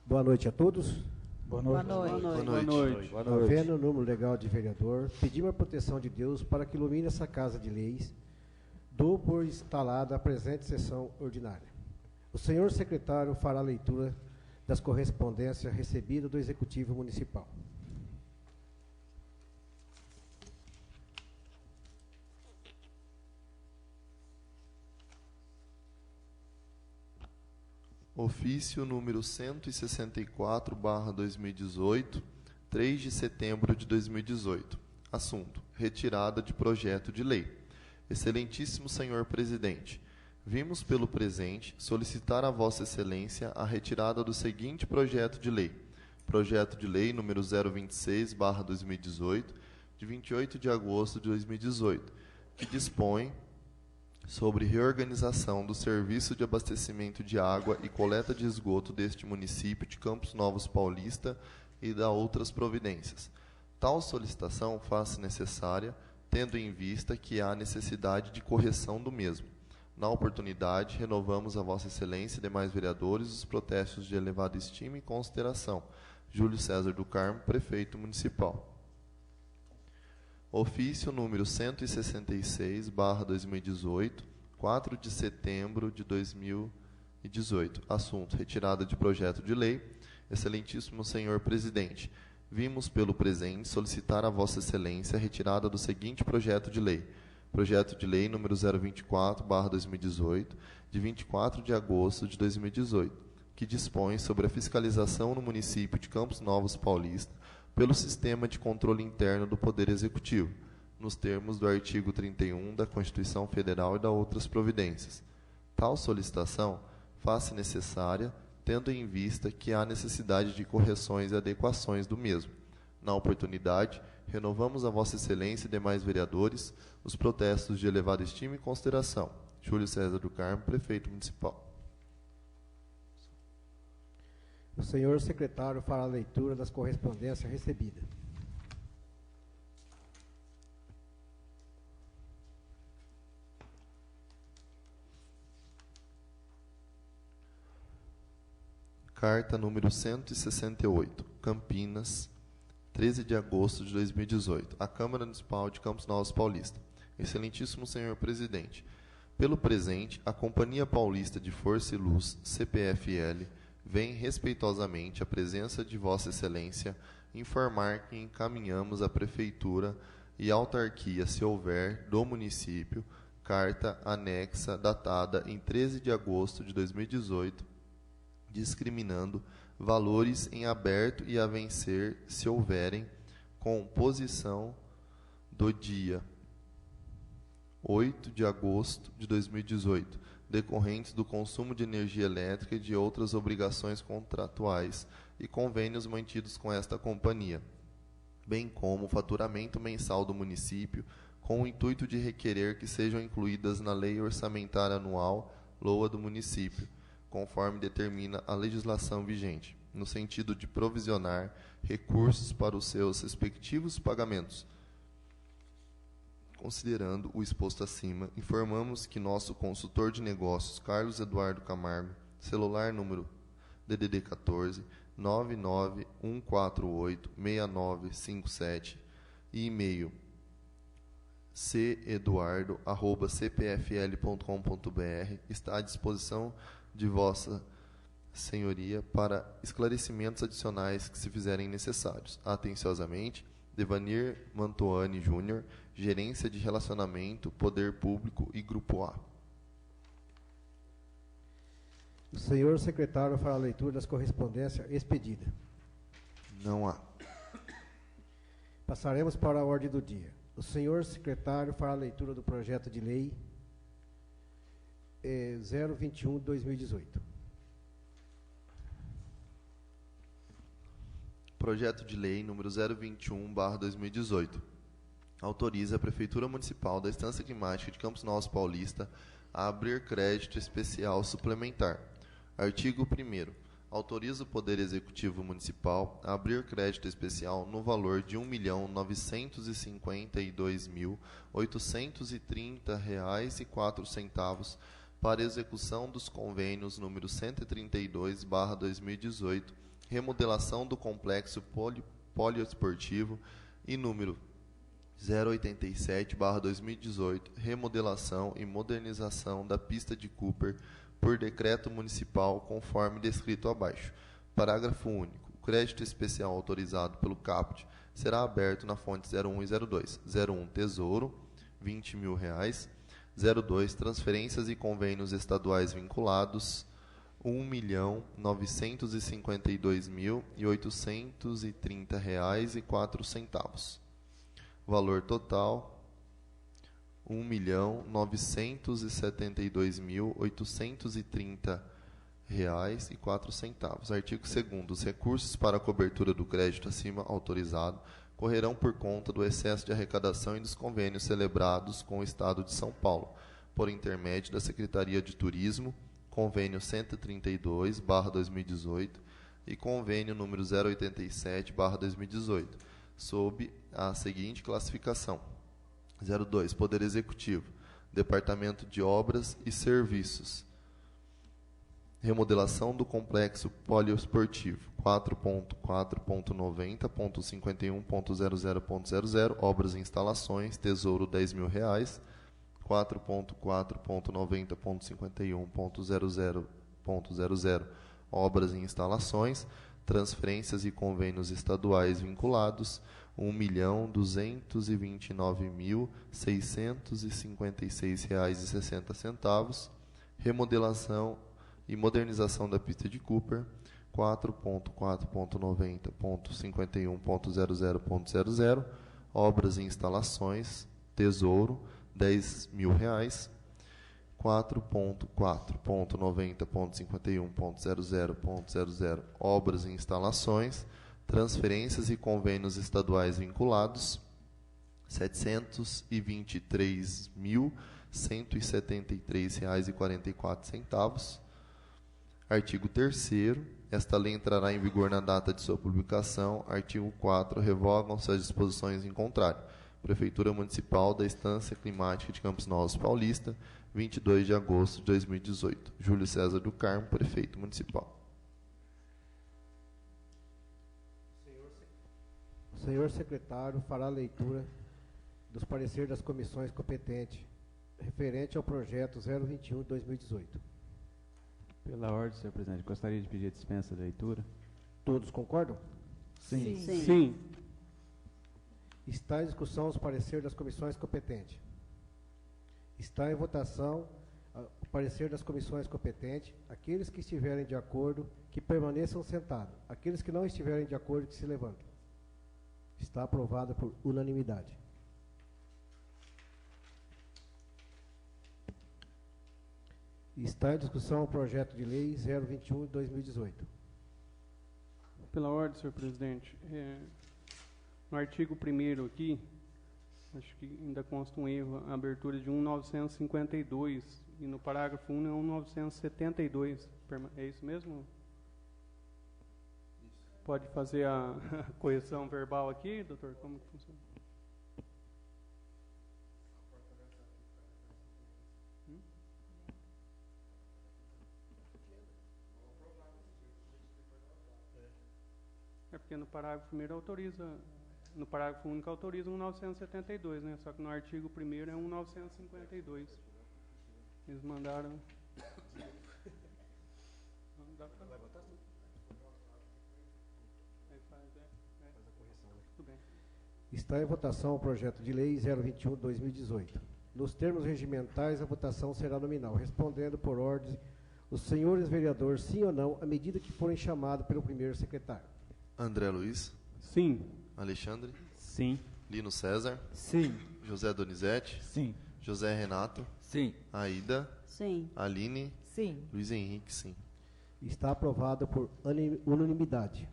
Boa noite a todos. Boa noite. Boa noite. Havendo o número legal de vereador, pedimos a proteção de Deus para que ilumine essa casa de leis, dou por instalada a presente sessão ordinária. O senhor secretário fará a leitura das correspondências recebidas do Executivo Municipal. Ofício número 164/2018, 3 de setembro de 2018. Assunto: retirada de projeto de lei. Excelentíssimo senhor presidente, vimos pelo presente solicitar a Vossa Excelência a retirada do seguinte projeto de lei. Projeto de lei número 026/2018, de 28 de agosto de 2018, que dispõe sobre reorganização do serviço de abastecimento de água e coleta de esgoto deste município de Campos Novos Paulista e da outras providências. Tal solicitação faz-se necessária, tendo em vista que há necessidade de correção do mesmo. Na oportunidade, renovamos a Vossa Excelência e demais vereadores os protestos de elevada estima e consideração. Júlio César do Carmo, Prefeito Municipal. Ofício número 166/2018, 4 de setembro de 2018. Assunto: retirada de projeto de lei. Excelentíssimo senhor presidente, vimos pelo presente solicitar a Vossa Excelência a retirada do seguinte projeto de lei. Projeto de lei número 024/2018, de 24 de agosto de 2018, que dispõe sobre a fiscalização no município de Campos Novos Paulista pelo Sistema de Controle Interno do Poder Executivo, nos termos do artigo 31 da Constituição Federal e da outras providências. Tal solicitação faz-se necessária, tendo em vista que há necessidade de correções e adequações do mesmo. Na oportunidade, renovamos a Vossa Excelência e demais vereadores os protestos de elevada estima e consideração. Júlio César do Carmo, Prefeito Municipal. O senhor secretário fará a leitura das correspondências recebidas. Carta número 168, Campinas, 13 de agosto de 2018. À Câmara Municipal de Campos Novos Paulista. Excelentíssimo senhor presidente, pelo presente, a Companhia Paulista de Força e Luz, CPFL, vem respeitosamente à presença de Vossa Excelência informar que encaminhamos à Prefeitura e autarquia, se houver, do município, carta anexa datada em 13 de agosto de 2018, discriminando valores em aberto e a vencer, se houverem, com posição do dia 8 de agosto de 2018, decorrentes do consumo de energia elétrica e de outras obrigações contratuais e convênios mantidos com esta companhia, bem como o faturamento mensal do município, com o intuito de requerer que sejam incluídas na Lei Orçamentária Anual LOA do município, conforme determina a legislação vigente, no sentido de provisionar recursos para os seus respectivos pagamentos. Considerando o exposto acima, informamos que nosso consultor de negócios, Carlos Eduardo Camargo, celular número DDD 14 99148 6957 e e-mail ceduardo@cpfl.com.br, está à disposição de Vossa Senhoria para esclarecimentos adicionais que se fizerem necessários. Atenciosamente, Devanir Mantoani Júnior, Gerência de Relacionamento, Poder Público e Grupo A. O senhor secretário fará a leitura das correspondências expedidas. Não há. Passaremos para a ordem do dia. O senhor secretário fará a leitura do projeto de lei 021/2018. Projeto de lei número 021/2018. Autoriza a Prefeitura Municipal da Estância Climática de Campos Novos Paulista a abrir crédito especial suplementar. Artigo 1º. Autoriza o Poder Executivo Municipal a abrir crédito especial no valor de R$ 1.952.830,04 para execução dos convênios número 132/2018 remodelação do complexo poliesportivo e número 087/2018, remodelação e modernização da pista de Cooper por decreto municipal conforme descrito abaixo. Parágrafo único. O crédito especial autorizado pelo CAPT será aberto na fonte 01 e 02. 01 Tesouro, R$ 20.000. 02 Transferências e convênios estaduais vinculados, R$ 1.052.830,04. Valor total, R$ 1.972.830,04. Artigo 2º. Os recursos para a cobertura do crédito acima autorizado correrão por conta do excesso de arrecadação e dos convênios celebrados com o Estado de São Paulo, por intermédio da Secretaria de Turismo, convênio 132/2018 e convênio número 087/2018, sob a seguinte classificação: 02, Poder Executivo, Departamento de Obras e Serviços, remodelação do complexo poliesportivo, 4.4.90.51.00.00, obras e instalações, Tesouro, R$ 10.000, 4.4.90.51.00.00, obras e instalações, transferências e convênios estaduais vinculados, R$ 1.229.656,60, remodelação e modernização da pista de Cooper, 4.4.90.51.00.00, obras e instalações, Tesouro, R$ 10.000, 4.4.90.51.00.00, obras e instalações, transferências e convênios estaduais vinculados, R$ 723.173,44. Artigo 3º. Esta lei entrará em vigor na data de sua publicação. Artigo 4º. Revogam-se as disposições em contrário. Prefeitura Municipal da Estância Climática de Campos Novos Paulista, 22 de agosto de 2018. Júlio César do Carmo, Prefeito Municipal. O senhor secretário fará a leitura dos pareceres das comissões competentes referente ao projeto 021 de 2018. Pela ordem, senhor presidente, gostaria de pedir a dispensa da leitura. Todos concordam? Sim. Sim. Está em discussão os pareceres das comissões competentes. Está em votação o parecer das comissões competentes. Aqueles que estiverem de acordo, que permaneçam sentados. Aqueles que não estiverem de acordo, que se levantem. Está aprovada por unanimidade. Está em discussão o projeto de lei 021 de 2018. Pela ordem, senhor presidente, no artigo 1º aqui, acho que ainda consta um erro, a abertura de 1952, e no parágrafo 1 é 1972. É isso mesmo? Isso. Pode fazer a correção verbal aqui, doutor? Como que funciona? É porque no parágrafo 1º autoriza, no parágrafo único autoriza 1972, né? Só que no artigo 1º é 1952. Eles mandaram. Não dá pra... Vai botar tudo. Aí faz a correção, né? Tudo bem. Está em votação o projeto de lei 021 de 2018. Nos termos regimentais, a votação será nominal, respondendo por ordem os senhores vereadores, sim ou não, à medida que forem chamados pelo primeiro secretário. André Luiz. Sim. Alexandre. Sim. Lino César. Sim. José Donizete. Sim. José Renato. Sim. Aida. Sim. Aline. Sim. Luiz Henrique, sim. Está aprovada por unanimidade.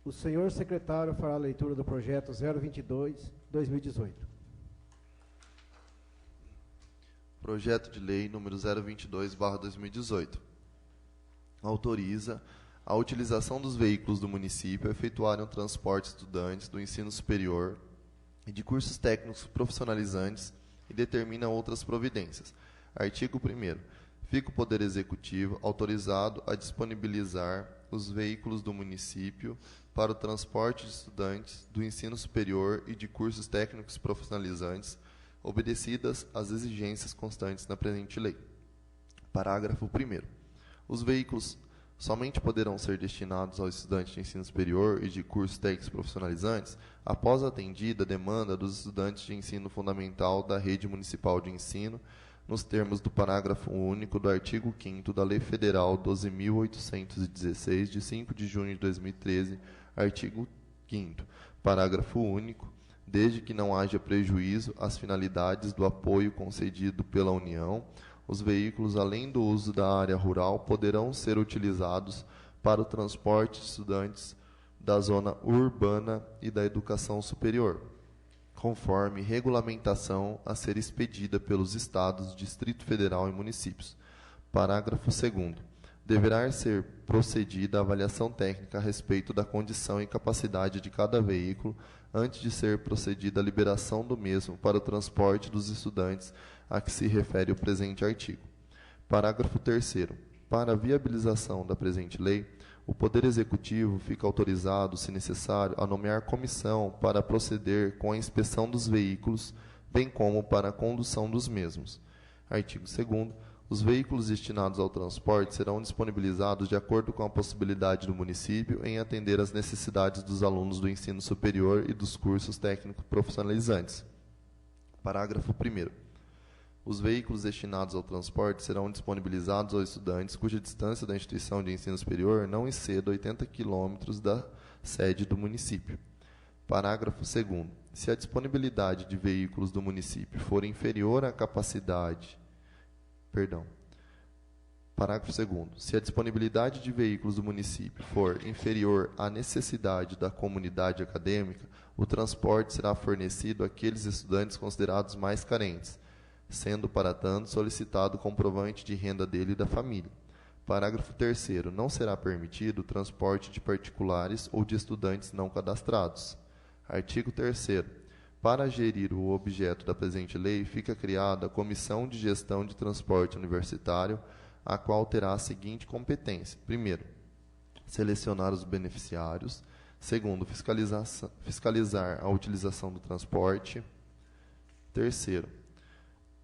O senhor secretário fará a leitura do projeto 022/2018. Projeto de lei número 022/2018. Autoriza a utilização dos veículos do município a efetuarem o transporte de estudantes do ensino superior e de cursos técnicos profissionalizantes e determina outras providências. Artigo 1º. Fica o Poder Executivo autorizado a disponibilizar os veículos do município para o transporte de estudantes do ensino superior e de cursos técnicos profissionalizantes, obedecidas às exigências constantes na presente lei. Parágrafo 1º. Os veículos somente poderão ser destinados aos estudantes de ensino superior e de cursos técnicos profissionalizantes após atendida a demanda dos estudantes de ensino fundamental da rede municipal de ensino, nos termos do parágrafo único do artigo 5º da Lei Federal 12.816, de 5 de junho de 2013, artigo 5º, parágrafo único, desde que não haja prejuízo às finalidades do apoio concedido pela União. Os veículos, além do uso da área rural, poderão ser utilizados para o transporte de estudantes da zona urbana e da educação superior, conforme regulamentação a ser expedida pelos Estados, Distrito Federal e municípios. Parágrafo 2º. Deverá ser procedida a avaliação técnica a respeito da condição e capacidade de cada veículo antes de ser procedida a liberação do mesmo para o transporte dos estudantes a que se refere o presente artigo. Parágrafo 3º. Para a viabilização da presente lei, o Poder Executivo fica autorizado, se necessário, a nomear comissão para proceder com a inspeção dos veículos, bem como para a condução dos mesmos. Artigo 2º. Os veículos destinados ao transporte serão disponibilizados de acordo com a possibilidade do município em atender às necessidades dos alunos do ensino superior e dos cursos técnicos profissionalizantes. Parágrafo 1º. Os veículos destinados ao transporte serão disponibilizados aos estudantes cuja distância da instituição de ensino superior não exceda 80 km da sede do município. Parágrafo 2º. Se a disponibilidade de veículos do município for inferior à capacidade... Parágrafo 2º. Se a disponibilidade de veículos do município for inferior à necessidade da comunidade acadêmica, o transporte será fornecido àqueles estudantes considerados mais carentes, sendo, para tanto, solicitado comprovante de renda dele e da família. Parágrafo 3º. Não será permitido o transporte de particulares ou de estudantes não cadastrados. Artigo 3º. Para gerir o objeto da presente lei, fica criada a Comissão de Gestão de Transporte Universitário, a qual terá a seguinte competência. Primeiro, selecionar os beneficiários. Segundo, fiscalizar a utilização do transporte. Terceiro,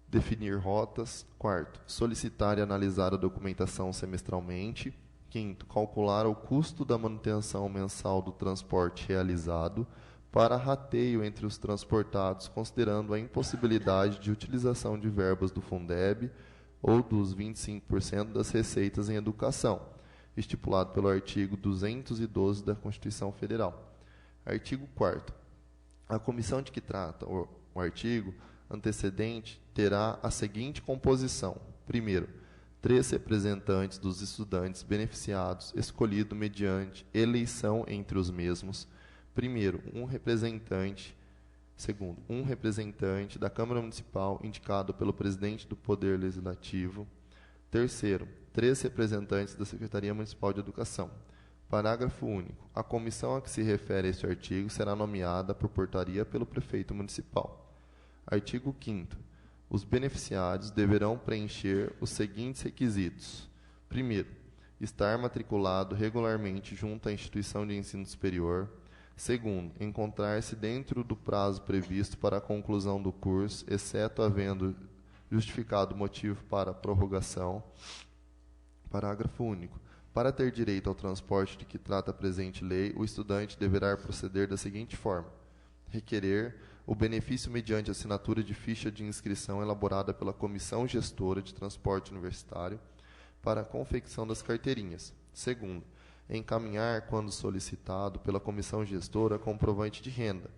definir rotas. Quarto, solicitar e analisar a documentação semestralmente. Quinto, calcular o custo da manutenção mensal do transporte realizado para rateio entre os transportados, considerando a impossibilidade de utilização de verbas do Fundeb ou dos 25% das receitas em educação, estipulado pelo artigo 212 da Constituição Federal. Artigo 4º. A comissão de que trata o artigo antecedente terá a seguinte composição. Primeiro, 3 representantes dos estudantes beneficiados, escolhido mediante eleição entre os mesmos. Primeiro, um representante. Segundo, um representante da Câmara Municipal indicado pelo presidente do Poder Legislativo. Terceiro, 3 representantes da Secretaria Municipal de Educação. Parágrafo único. A comissão a que se refere este artigo será nomeada por portaria pelo prefeito municipal. Artigo 5º. Os beneficiários deverão preencher os seguintes requisitos. Primeiro, estar matriculado regularmente junto à instituição de ensino superior. Segundo, encontrar-se dentro do prazo previsto para a conclusão do curso, exceto havendo justificado motivo para a prorrogação. Parágrafo único. Para ter direito ao transporte de que trata a presente lei, o estudante deverá proceder da seguinte forma: requerer o benefício mediante assinatura de ficha de inscrição elaborada pela Comissão Gestora de Transporte Universitário para a confecção das carteirinhas. Segundo, encaminhar, quando solicitado pela comissão gestora, comprovante de renda.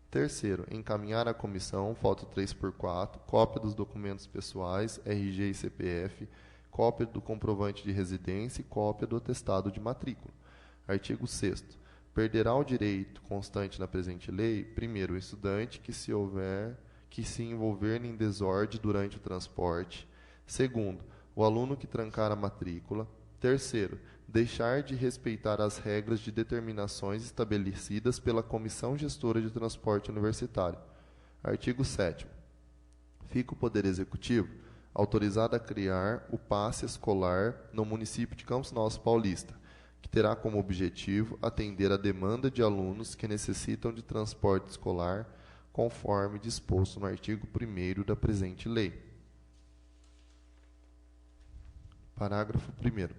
Terceiro, encaminhar à comissão, foto 3x4, cópia dos documentos pessoais, RG e CPF, cópia do comprovante de residência e cópia do atestado de matrícula. Artigo 6º. Perderá o direito constante na presente lei, primeiro, o estudante que se envolver em desordem durante o transporte. Segundo, o aluno que trancar a matrícula. Terceiro, deixar de respeitar as regras de determinações estabelecidas pela Comissão Gestora de Transporte Universitário. Artigo 7º. Fica o Poder Executivo autorizada a criar o passe escolar no município de Campos Novos Paulista, que terá como objetivo atender a demanda de alunos que necessitam de transporte escolar, conforme disposto no artigo 1º da presente lei. Parágrafo 1º.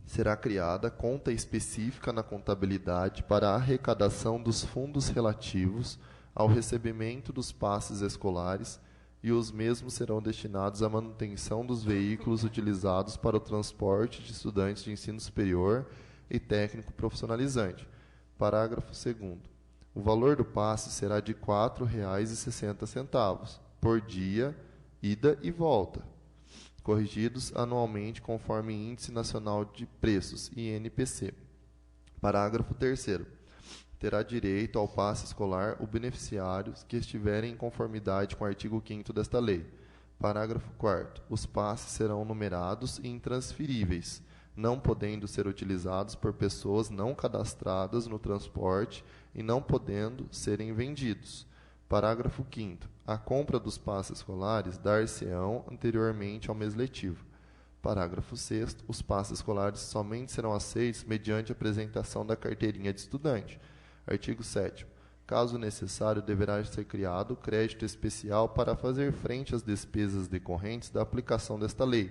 Será criada conta específica na contabilidade para a arrecadação dos fundos relativos ao recebimento dos passes escolares, e os mesmos serão destinados à manutenção dos veículos utilizados para o transporte de estudantes de ensino superior e técnico profissionalizante. Parágrafo 2º. O valor do passe será de R$ 4,60 por dia, ida e volta, corrigidos anualmente conforme Índice Nacional de Preços, INPC. Parágrafo 3º. Terá direito ao passe escolar o beneficiário que estiverem em conformidade com o artigo 5º desta lei. Parágrafo 4º. Os passes serão numerados e intransferíveis, não podendo ser utilizados por pessoas não cadastradas no transporte e não podendo serem vendidos. Parágrafo 5º. A compra dos passes escolares dar-se-ão anteriormente ao mês letivo. Parágrafo 6º. Os passes escolares somente serão aceitos mediante apresentação da carteirinha de estudante. Artigo 7º. Caso necessário, deverá ser criado crédito especial para fazer frente às despesas decorrentes da aplicação desta lei,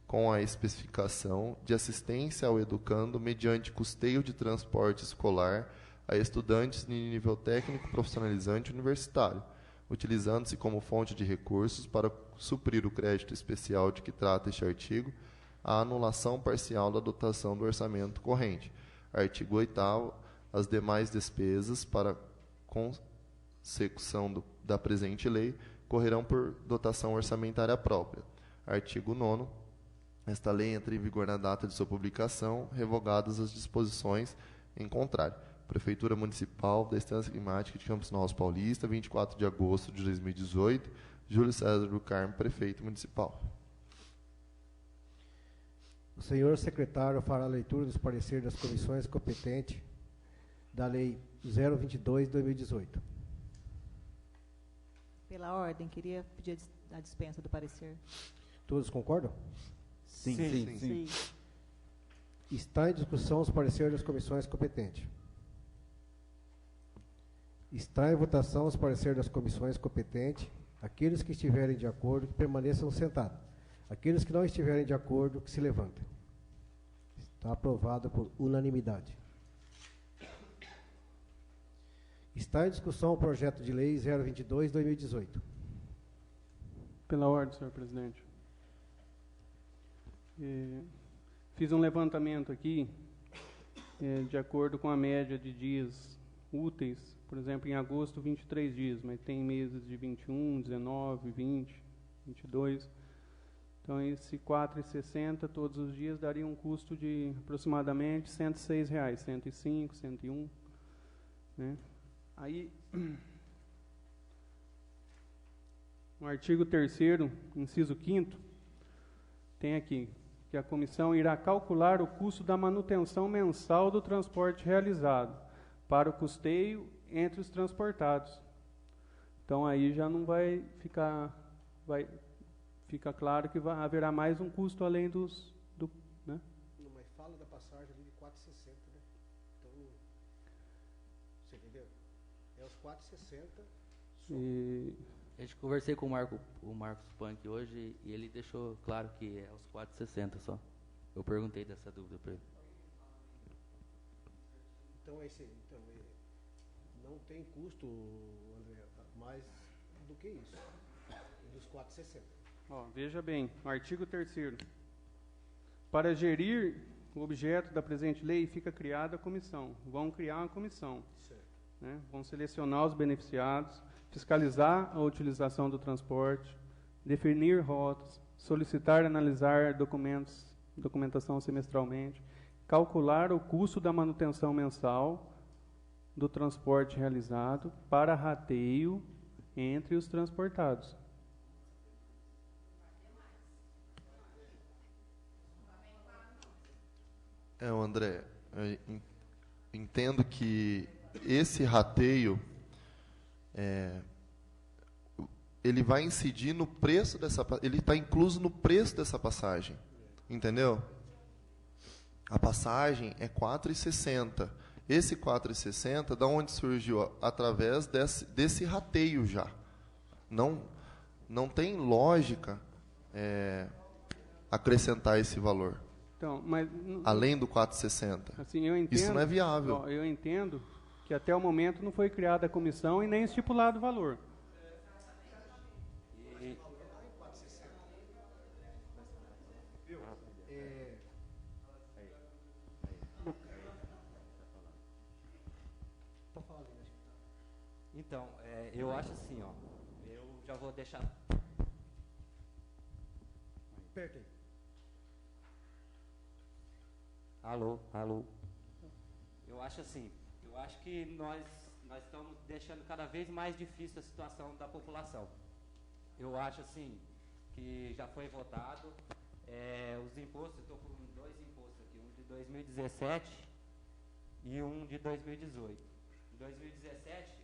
com a especificação de assistência ao educando mediante custeio de transporte escolar a estudantes de nível técnico profissionalizante universitário, utilizando-se como fonte de recursos para suprir o crédito especial de que trata este artigo, a anulação parcial da dotação do orçamento corrente. Artigo 8º. As demais despesas para consecução da presente lei correrão por dotação orçamentária própria. Artigo 9º. Esta lei entra em vigor na data de sua publicação, revogadas as disposições em contrário. Prefeitura Municipal da Estância Climática de Campos Novos Paulista, 24 de agosto de 2018, Júlio César do Carmo, Prefeito Municipal. O senhor secretário fará a leitura dos pareceres das comissões competentes da Lei 022/2018. Pela ordem, queria pedir a dispensa do parecer. Todos concordam? Sim. Está em discussão os pareceres das comissões competentes. Está em votação os pareceres das comissões competentes. Aqueles que estiverem de acordo, que permaneçam sentados. Aqueles que não estiverem de acordo, que se levantem. Está aprovado por unanimidade. Está em discussão o projeto de lei 022/2018. Pela ordem, senhor presidente. Fiz um levantamento aqui, de acordo com a média de dias úteis. Por exemplo, em agosto, 23 dias, mas tem meses de 21, 19, 20, 22. Então, esse R$ 4,60 todos os dias daria um custo de aproximadamente R$ 106, 105, 101, né? Aí, no artigo 3º, inciso 5º, tem aqui que a comissão irá calcular o custo da manutenção mensal do transporte realizado para o custeio entre os transportados. Então, aí já não vai ficar, fica claro que haverá mais um custo além né? Mas fala da passagem ali de 4,60, né? Então, você entendeu? É os 4,60. A gente conversei com o Marcos Punk hoje e ele deixou claro que é os 4,60 só. Eu perguntei dessa dúvida para ele. Então, não tem custo, André, mais do que isso, dos 4,60. Veja bem, o artigo 3º. Para gerir o objeto da presente lei, fica criada a comissão. Vão criar uma comissão. Certo. Né? Vão selecionar os beneficiados, fiscalizar a utilização do transporte, definir rotas, solicitar e analisar documentação semestralmente, calcular o custo da manutenção mensal do transporte realizado para rateio entre os transportados. André, entendo que esse rateio, ele vai incidir no preço dessa, ele está incluso no preço dessa passagem, entendeu? A passagem é R$ 4,60. Esse R$ 4,60, da onde surgiu? Através desse rateio já. Não tem lógica acrescentar esse valor. Então, mas, além do 4,60. Assim, eu entendo, isso não é viável. Eu entendo que até o momento não foi criada a comissão e nem estipulado o valor. Então, eu acho assim, ó, eu já vou deixar... Perto aí. Alô. Eu acho assim, eu acho que nós estamos deixando cada vez mais difícil a situação da população. Eu acho assim, que já foi votado, os impostos, eu estou com 2 impostos aqui, um de 2017 e um de 2018. Em 2017,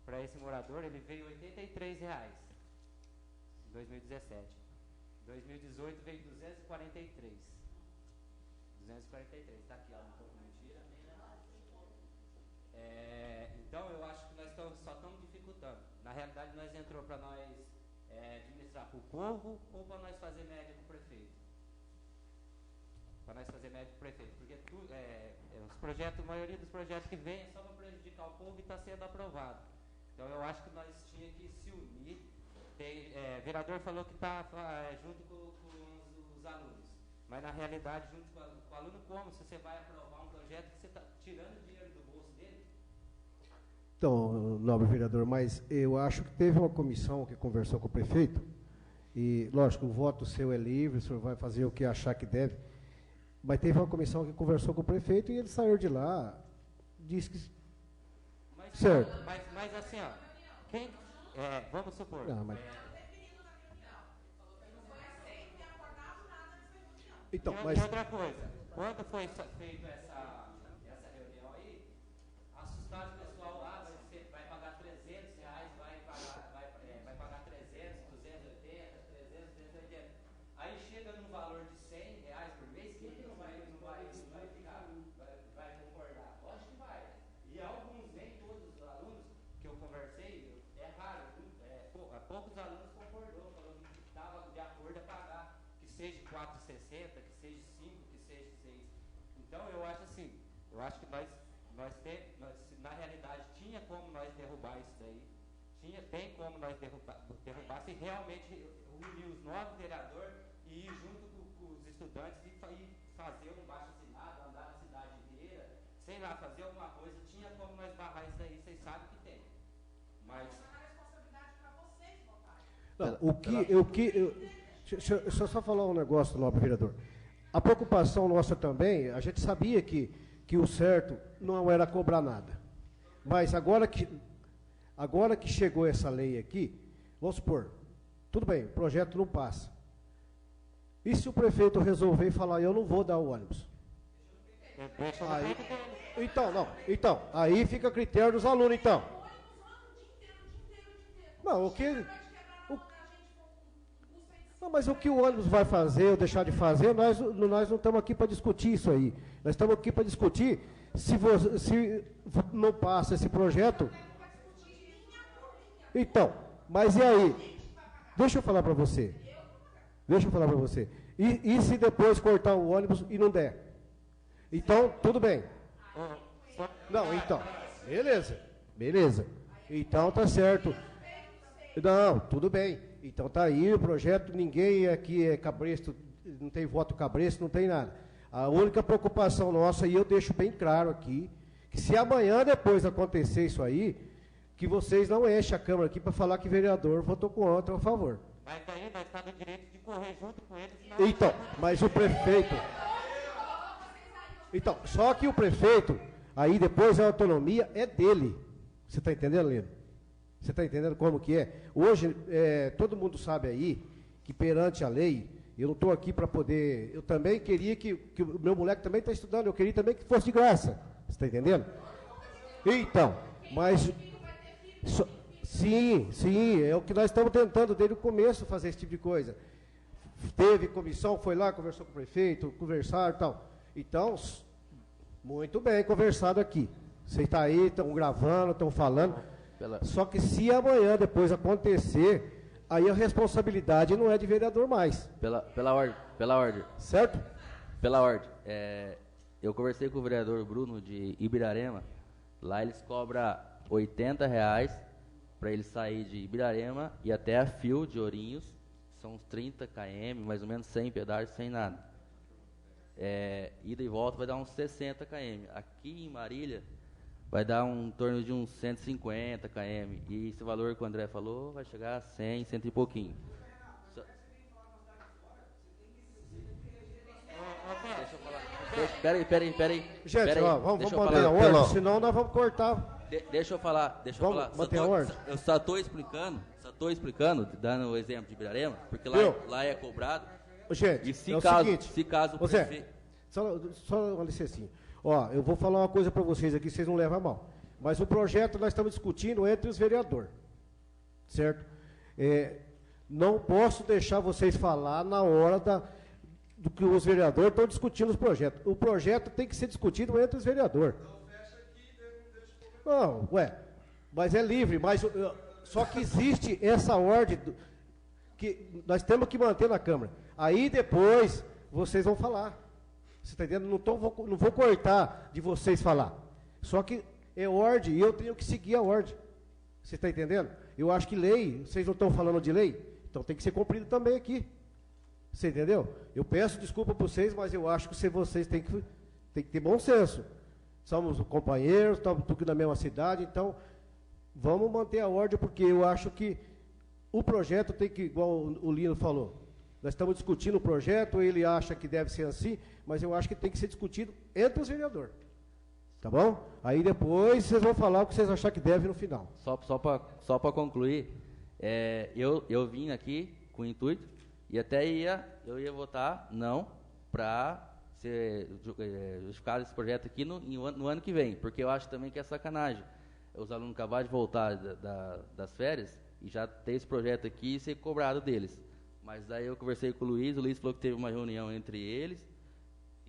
para esse morador, ele veio R$ 83,00, em 2017. Em 2018 veio 243. 243, está aqui, ó, não estou com mentira. Então, eu acho que nós só estamos dificultando. Na realidade, nós entrou para nós administrar para o povo ou para nós fazer média com o prefeito? Para nós fazer média com o prefeito. Porque os projetos, a maioria dos projetos que vem é só para prejudicar o povo e está sendo aprovado. Então, eu acho que nós tínhamos que se unir. O vereador falou que está junto com os alunos. Mas, na realidade, junto com o aluno, como? Se você vai aprovar um projeto que você está tirando dinheiro do bolso dele? Então, nobre vereador, mas eu acho que teve uma comissão que conversou com o prefeito, e, lógico, o voto seu é livre, o senhor vai fazer o que achar que deve, mas teve uma comissão que conversou com o prefeito e ele saiu de lá, disse que... certo. Mas assim, ó, vamos supor... Não, mas... Então, e mas... outra coisa, quando foi feita essa reunião aí, assustaram o pessoal lá, vai pagar R$300, vai pagar 300, 280, 300, 280. Aí chega num valor de R$100 por mês, quem que não vai concordar? Lógico que vai. E alguns, nem todos os alunos que eu conversei, é raro, poucos alunos concordou, falou que estava de acordo a pagar, que seja 4,60, que seja 5, que seja 6. Então, eu acho assim, eu acho que nós na realidade, tinha como nós derrubar isso daí, tem como nós derrubar se realmente unir os 9 vereadores e ir junto com os estudantes e fazer um baixo assinado, andar na cidade inteira, sei lá, fazer alguma coisa, tinha como nós barrar isso daí, vocês sabem que tem. Mas... Deixa eu só falar um negócio, nobre vereador. A preocupação nossa também, a gente sabia que o certo não era cobrar nada. Mas agora que chegou essa lei aqui, vamos supor, tudo bem, o projeto não passa. E se o prefeito resolver falar, eu não vou dar o ônibus? Então, aí fica a critério dos alunos, então. Não, mas o que o ônibus vai fazer ou deixar de fazer, nós não estamos aqui para discutir isso aí. Nós estamos aqui para discutir se não passa esse projeto. Então, mas e aí? Deixa eu falar para você. E se depois cortar o ônibus e não der? Então, tudo bem. Não, então, beleza. Então tá certo. Não, tudo bem. Então tá aí o projeto, ninguém aqui é cabresto, não tem voto cabresto, não tem nada. A única preocupação nossa, e eu deixo bem claro aqui, que se amanhã depois acontecer isso aí, que vocês não enchem a Câmara aqui para falar que o vereador votou contra ou a favor. Mas daí nós estamos no direito de correr junto com eles. Então, mas o prefeito... Então, só que o prefeito, aí depois a autonomia é dele. Você está entendendo, Lino? Você está entendendo como que é? Hoje, todo mundo sabe aí que perante a lei, eu não estou aqui para poder... Eu também queria que o meu moleque também está estudando, eu queria também que fosse de graça. Você está entendendo? Então, mas... Sim, é o que nós estamos tentando desde o começo fazer esse tipo de coisa. Teve comissão, foi lá, conversou com o prefeito, conversaram e tal. Então, muito bem conversado aqui. Vocês estão aí, estão gravando, estão falando. Só que se amanhã depois acontecer, aí a responsabilidade não é de vereador mais. Pela ordem. Certo? Pela ordem. Eu conversei com o vereador Bruno de Ibirarema. Lá eles cobram R$ 80 para ele sair de Ibirarema e até a Fio de Ourinhos. São uns 30 km, mais ou menos 100 pedágios, sem nada. Ida e volta vai dar uns 60 km. Aqui em Marília vai dar em torno de uns 150 km. E esse valor que o André falou vai chegar a 100, 100 e pouquinho. Deixa eu falar. Peraí. Gente, vamos manter a ordem, senão nós vamos cortar. Deixa eu falar. Vamos manter a ordem? Eu só estou explicando, dando o exemplo de Ibirarema, porque lá é cobrado. Gente, e se caso o prefeito... Só uma licencinha. Eu vou falar uma coisa para vocês aqui, vocês não levam a mal. Mas o projeto nós estamos discutindo entre os vereadores. Certo? Não posso deixar vocês falar na hora do que os vereadores estão discutindo os projetos. O projeto tem que ser discutido entre os vereadores. Não, mas é livre, só que existe essa ordem que nós temos que manter na Câmara. Aí depois vocês vão falar. Você está entendendo? Não vou cortar de vocês falar. Só que é ordem e eu tenho que seguir a ordem. Você está entendendo? Eu acho que lei, vocês não estão falando de lei, então tem que ser cumprido também aqui. Você entendeu? Eu peço desculpa para vocês, mas eu acho que vocês têm que ter bom senso. Somos companheiros, estamos tudo na mesma cidade, então vamos manter a ordem, porque eu acho que o projeto tem que, igual o Lino falou, nós estamos discutindo o projeto, ele acha que deve ser assim, mas eu acho que tem que ser discutido entre os vereadores. Tá bom? Aí depois vocês vão falar o que vocês acham que deve no final. Só para concluir, eu vim aqui com o intuito, e até eu ia votar não para ser justificado esse projeto aqui no ano que vem, porque eu acho também que é sacanagem os alunos acabarem de voltar das férias e já ter esse projeto aqui e ser cobrado deles. Mas daí eu conversei com o Luiz falou que teve uma reunião entre eles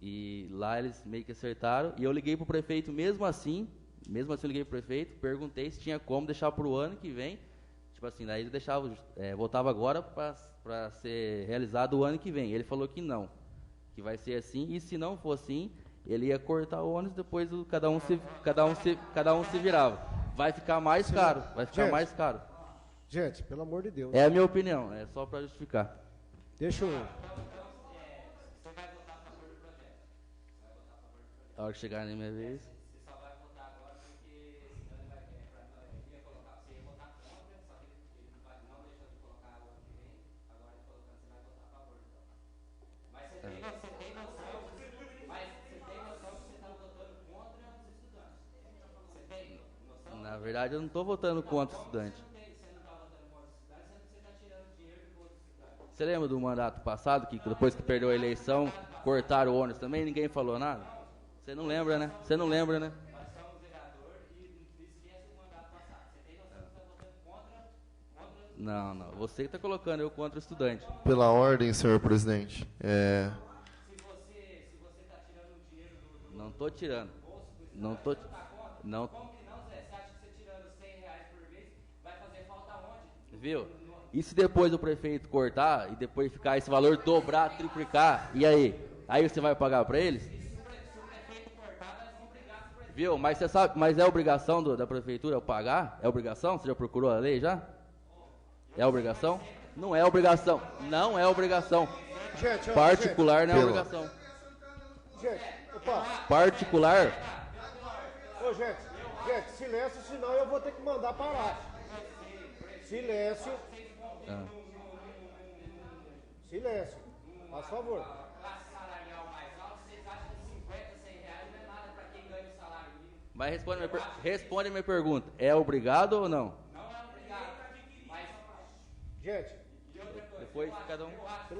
e lá eles meio que acertaram, e eu liguei para o prefeito mesmo assim eu liguei para o prefeito, perguntei se tinha como deixar para o ano que vem, tipo assim, daí ele voltava agora para ser realizado o ano que vem. Ele falou que não, que vai ser assim, e se não for assim, ele ia cortar o ônibus, depois cada um se virava. Vai ficar mais caro, mais caro. Gente, pelo amor de Deus. É a minha opinião, é só para justificar. Deixa eu... A hora que chegar na minha vez... Na verdade, eu não estou votando contra o estudante. Você lembra do mandato passado, que depois que perdeu a eleição, cortaram o ônibus também e ninguém falou nada? Você não lembra, né? Não. Você que está colocando eu contra o estudante. Pela ordem, senhor presidente. Se você está tirando dinheiro Não estou tirando. Não. Como que não, Zé? Você acha que você tirando R$100 por mês vai fazer falta onde? Viu? E se depois o prefeito cortar e depois ficar esse valor dobrar, triplicar, e aí? Aí você vai pagar para eles? Se o prefeito cortar, nós vamos brigar com o prefeito. Viu? Mas você sabe, mas é obrigação da prefeitura pagar? É obrigação? Você já procurou a lei já? É obrigação? Não é obrigação. Não é obrigação. Gente, particular não é obrigação. Gente, opa. Particular. Ô, gente, silêncio, senão eu vou ter que mandar parar. Silêncio. Silêncio. Faz favor. Classe salarial mais alta, vocês acham que 50, R$100 não é nada para quem ganha o salário mínimo? Mas responde a minha pergunta. É obrigado ou não? Não é obrigado. Mas, gente, e outra coisa, depois cada um. Eu acho que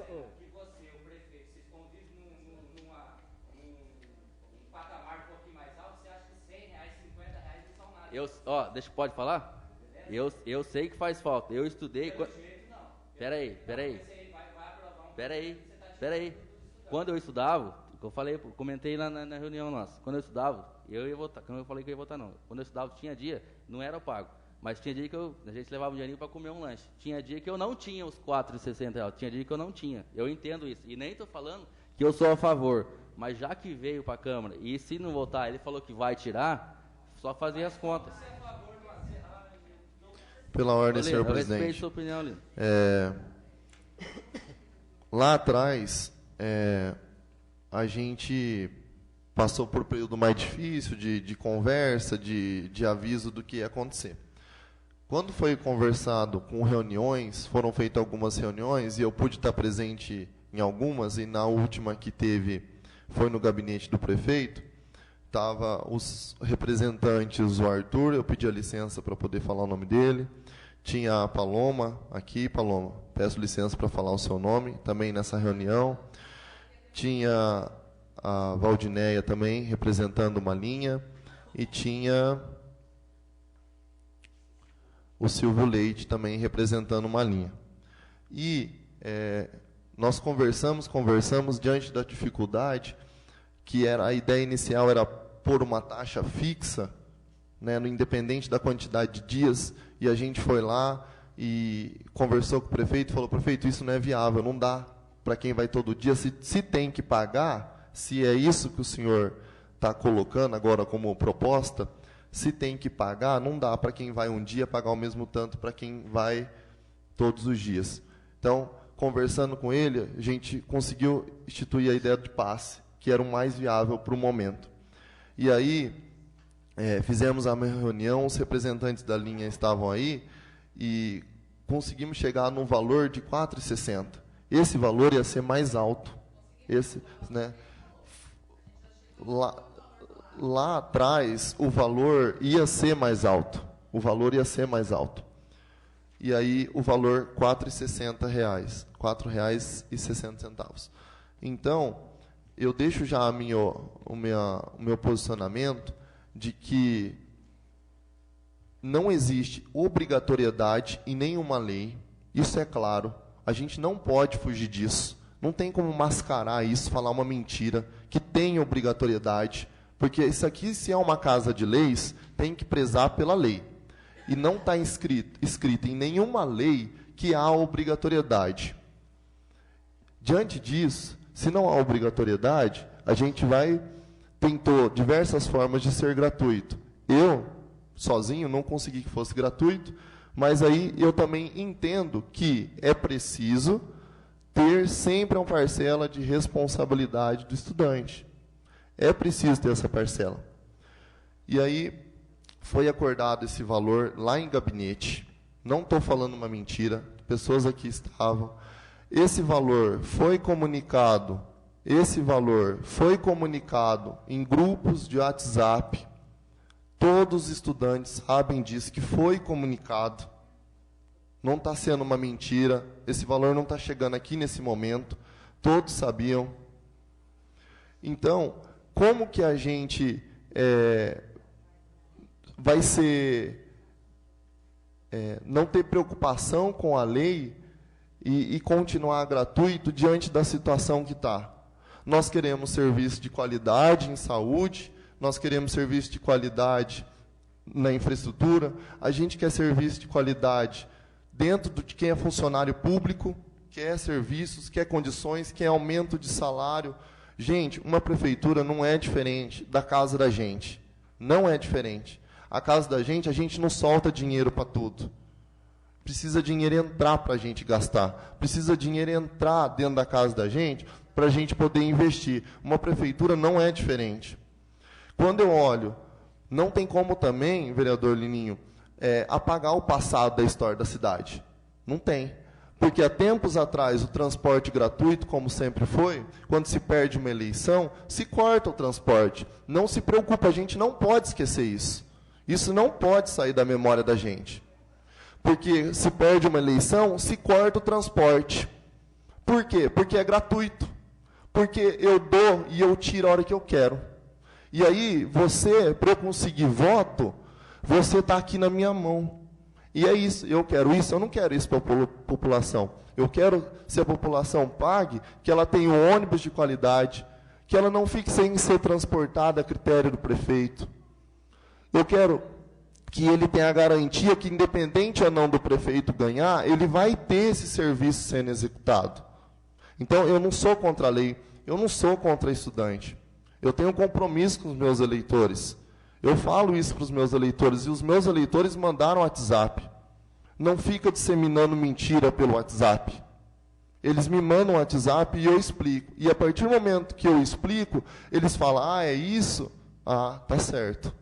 você, o prefeito, vocês convivem num patamar um pouquinho mais alto, você acha que R$100, R$50 não são nada. Pode falar? Eu sei que faz falta. Eu estudei. Peraí. Quando eu estudava, comentei lá na reunião nossa. Quando eu estudava, eu ia votar. Quando eu falei que eu ia votar, não. Quando eu estudava, tinha dia, não era pago. Mas tinha dia que a gente levava um dinheirinho para comer um lanche. Tinha dia que eu não tinha os R$4,60. Tinha dia que eu não tinha. Eu entendo isso. E nem estou falando que eu sou a favor. Mas já que veio para a Câmara, e se não votar, ele falou que vai tirar, só fazer as contas. Pela ordem, senhor Eu presidente. respeito sua opinião, Lino. Lá atrás, a gente passou por um período mais difícil de conversa, de aviso do que ia acontecer. Quando foi conversado com reuniões, foram feitas algumas reuniões, e eu pude estar presente em algumas, e na última que teve foi no gabinete do prefeito, estava os representantes, o Arthur, eu pedi a licença para poder falar o nome dele, tinha a Paloma aqui, Paloma, peço licença para falar o seu nome, também nessa reunião, tinha a Valdinéia também, representando uma linha, e tinha o Silvio Leite também representando uma linha. E nós conversamos diante da dificuldade, que era a ideia inicial era pôr uma taxa fixa, né, no independente da quantidade de dias, e a gente foi lá e conversou com o prefeito e falou: prefeito, isso não é viável, não dá para quem vai todo dia, se tem que pagar, se é isso que o senhor está colocando agora como proposta, se tem que pagar, não dá para quem vai um dia pagar o mesmo tanto para quem vai todos os dias. Então, conversando com ele, a gente conseguiu instituir a ideia de passe, que era o mais viável para o momento. E aí, fizemos a reunião, os representantes da linha estavam aí, e conseguimos chegar num valor de R$ 4,60. Esse valor ia ser mais alto. Né, lá atrás, o valor ia ser mais alto. E aí, o valor R$ 4,60. R$ 4,60. Então, eu deixo já o meu posicionamento de que não existe obrigatoriedade em nenhuma lei. Isso é claro. A gente não pode fugir disso. Não tem como mascarar isso, falar uma mentira, que tem obrigatoriedade. Porque isso aqui, se é uma casa de leis, tem que prezar pela lei. E não está escrito em nenhuma lei que há obrigatoriedade. Diante disso, se não há obrigatoriedade, a gente tentou diversas formas de ser gratuito. Eu, sozinho, não consegui que fosse gratuito, mas aí eu também entendo que é preciso ter sempre uma parcela de responsabilidade do estudante. É preciso ter essa parcela. E aí foi acordado esse valor lá em gabinete. Não estou falando uma mentira, pessoas aqui estavam. Esse valor foi comunicado em grupos de WhatsApp. Todos os estudantes sabem disso, que foi comunicado. Não está sendo uma mentira. Esse valor não está chegando aqui nesse momento. Todos sabiam. Então, como que a gente vai não ter preocupação com a lei e continuar gratuito diante da situação que está? Nós queremos serviço de qualidade em saúde, nós queremos serviço de qualidade na infraestrutura, a gente quer serviço de qualidade dentro de quem é funcionário público, quer serviços, quer condições, quer aumento de salário. Gente, uma prefeitura não é diferente da casa da gente. Não é diferente. A casa da gente, a gente não solta dinheiro para tudo. Precisa dinheiro entrar para a gente gastar. Precisa dinheiro entrar dentro da casa da gente para a gente poder investir. Uma prefeitura não é diferente. Quando eu olho, não tem como também, vereador Lininho, apagar o passado da história da cidade. Não tem. Porque há tempos atrás o transporte gratuito, como sempre foi, quando se perde uma eleição, se corta o transporte. Não se preocupe, a gente não pode esquecer isso. Isso não pode sair da memória da gente. Porque se perde uma eleição, se corta o transporte. Por quê? Porque é gratuito. Porque eu dou e eu tiro a hora que eu quero. E aí, para eu conseguir voto, você está aqui na minha mão. E é isso, eu quero isso, eu não quero isso para a população. Eu quero, se a população pague, que ela tenha um ônibus de qualidade, que ela não fique sem ser transportada a critério do prefeito. Eu quero que ele tenha a garantia que, independente ou não do prefeito ganhar, ele vai ter esse serviço sendo executado. Então, eu não sou contra a lei, eu não sou contra estudante. Eu tenho compromisso com os meus eleitores. Eu falo isso para os meus eleitores, e os meus eleitores mandaram WhatsApp. Não fica disseminando mentira pelo WhatsApp. Eles me mandam WhatsApp e eu explico. E a partir do momento que eu explico, eles falam, ah, é isso? Ah, tá certo.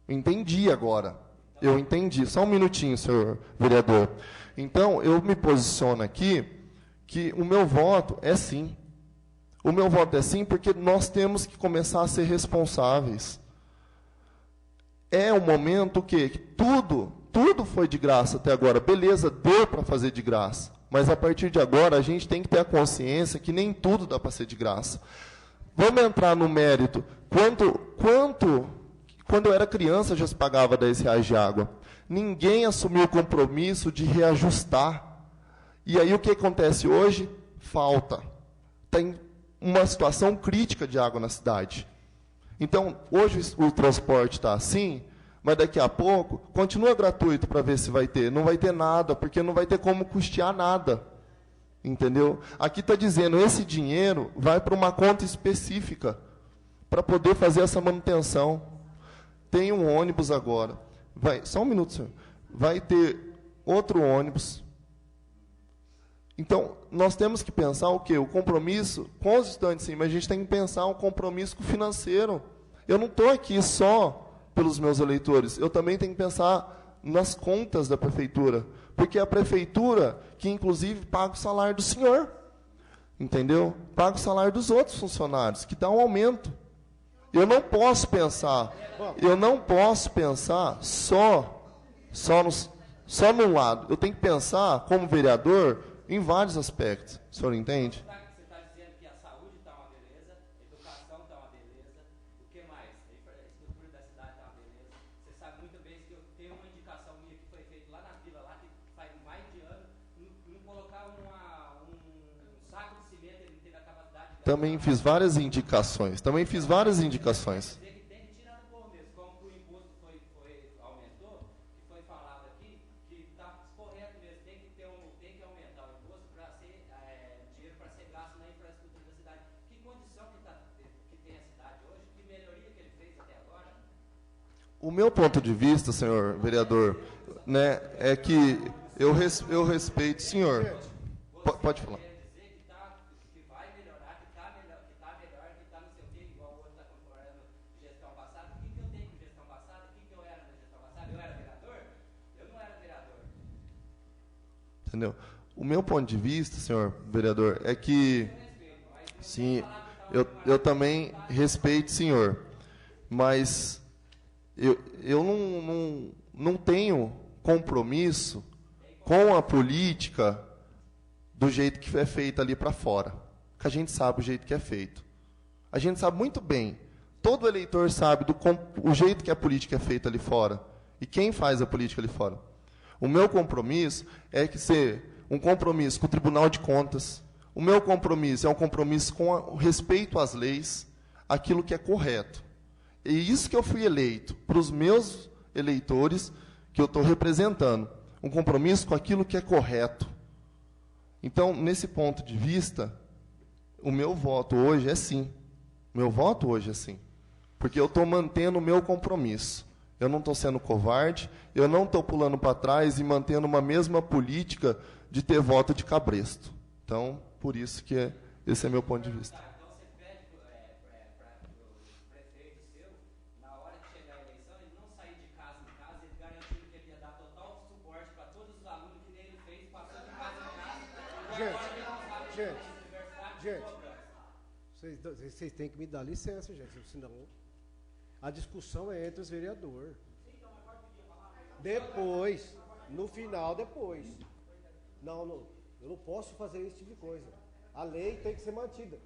Entendi agora. Eu entendi. Só um minutinho, senhor vereador. Então, eu me posiciono aqui que o meu voto é sim. O meu voto é sim porque nós temos que começar a ser responsáveis. É um momento que tudo foi de graça até agora. Beleza, deu para fazer de graça. Mas a partir de agora, a gente tem que ter a consciência que nem tudo dá para ser de graça. Vamos entrar no mérito. Quando eu era criança, já se pagava R$10 de água. Ninguém assumiu o compromisso de reajustar. E aí o que acontece hoje? Falta. Tem uma situação crítica de água na cidade. Então, hoje o transporte está assim, mas daqui a pouco continua gratuito para ver se vai ter. Não vai ter nada, porque não vai ter como custear nada. Entendeu? Aqui está dizendo, esse dinheiro vai para uma conta específica, para poder fazer essa manutenção. Tem um ônibus agora. Só um minuto, senhor. Vai ter outro ônibus. Então, nós temos que pensar o quê? O compromisso com os estudantes, sim, mas a gente tem que pensar um compromisso financeiro. Eu não estou aqui só pelos meus eleitores, eu também tenho que pensar nas contas da prefeitura, porque é a prefeitura que, inclusive, paga o salário do senhor, entendeu? Paga o salário dos outros funcionários, que dá um aumento. Eu não posso pensar só num lado. Eu tenho que pensar, como vereador, em vários aspectos. O senhor entende? Você está dizendo que a saúde está uma beleza, a educação está uma beleza, o que mais? A estrutura da cidade está uma beleza. Você sabe muito bem que eu tenho uma indicação minha que foi feita lá na vila, lá que faz mais de ano, não colocar um saco de cimento, ele não teve a capacidade de... Também fiz várias indicações. O meu ponto de vista, senhor vereador, né, é que eu respeito... Senhor, pode falar. Entendeu? O meu ponto de vista, senhor vereador, é que... Sim, eu também respeito, senhor, mas... Eu não tenho compromisso com a política do jeito que é feita ali para fora. Porque a gente sabe o jeito que é feito. A gente sabe muito bem. Todo eleitor sabe o jeito que a política é feita ali fora. E quem faz a política ali fora. O meu compromisso é que ser um compromisso com o Tribunal de Contas. O meu compromisso é um compromisso com o respeito às leis, aquilo que é correto. É isso que eu fui eleito, para os meus eleitores, que eu estou representando. Um compromisso com aquilo que é correto. Então, nesse ponto de vista, o meu voto hoje é sim. O meu voto hoje é sim. Porque eu estou mantendo o meu compromisso. Eu não estou sendo covarde, eu não estou pulando para trás e mantendo uma mesma política de ter voto de cabresto. Então, por isso que esse é meu ponto de vista. Gente, vocês têm que me dar licença, gente, senão a discussão é entre os vereadores. Depois, no final, depois. Não, eu não posso fazer esse tipo de coisa. A lei tem que ser mantida,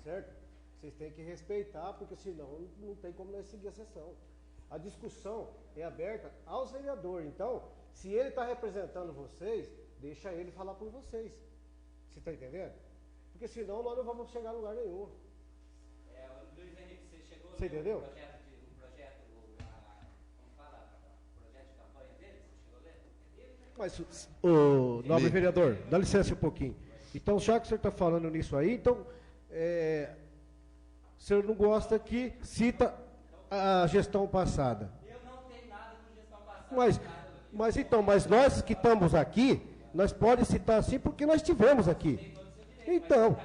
certo? Vocês têm que respeitar, porque senão não tem como nós seguir a sessão. A discussão é aberta aos vereadores. Então, Se ele está representando vocês, deixa ele falar por vocês. Você está entendendo? Porque senão nós não vamos chegar a lugar nenhum. O Luiz Henrique, você chegou Você entendeu? o projeto de campanha dele? Você chegou a ler? Mas, o nobre vereador, dá licença um pouquinho. Então, já que o senhor está falando nisso aí, então, o senhor não gosta que cita a gestão passada. Eu não tenho nada com gestão passada. Mas nós que estamos aqui, nós podemos citar assim porque nós estivemos aqui. Então.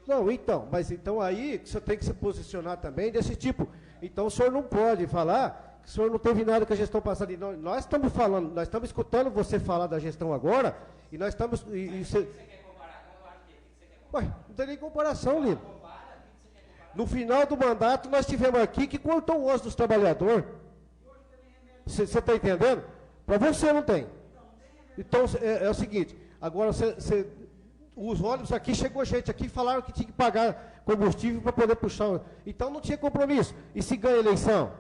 Não, então, mas então aí o senhor tem que se posicionar também desse tipo. Então o senhor não pode falar que o senhor não teve nada com a gestão passada. E nós estamos falando, nós estamos escutando você falar da gestão agora, e nós estamos. Você quer comparar? Ué, não tem nem comparação, Lino. No final do mandato, nós tivemos aqui que cortou o osso dos trabalhadores. Você está entendendo? Para você não tem. Então, é o seguinte, agora os ônibus aqui, chegou gente aqui e falaram que tinha que pagar combustível para poder puxar. Então, não tinha compromisso. E se ganha eleição?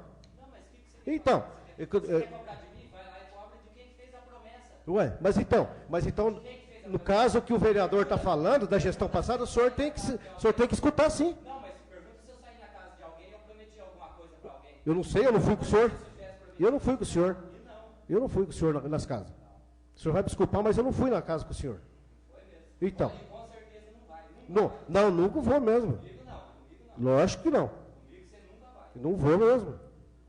Então. Você quer cobrar de mim? Vai lá e cobra de quem fez a promessa. Ué, mas então, no caso que o vereador está falando, da gestão passada, o senhor tem que escutar sim. Não, mas pergunta se eu saí na casa de alguém e eu prometi alguma coisa para alguém. Eu não sei, eu não fui com o senhor. Eu não fui com o senhor. Eu não fui com o senhor nas casas. O senhor vai me desculpar, mas eu não fui na casa com o senhor. Então. Com certeza não vai. Não, nunca vou mesmo. Lógico que não. Comigo você nunca vai. Não vou mesmo.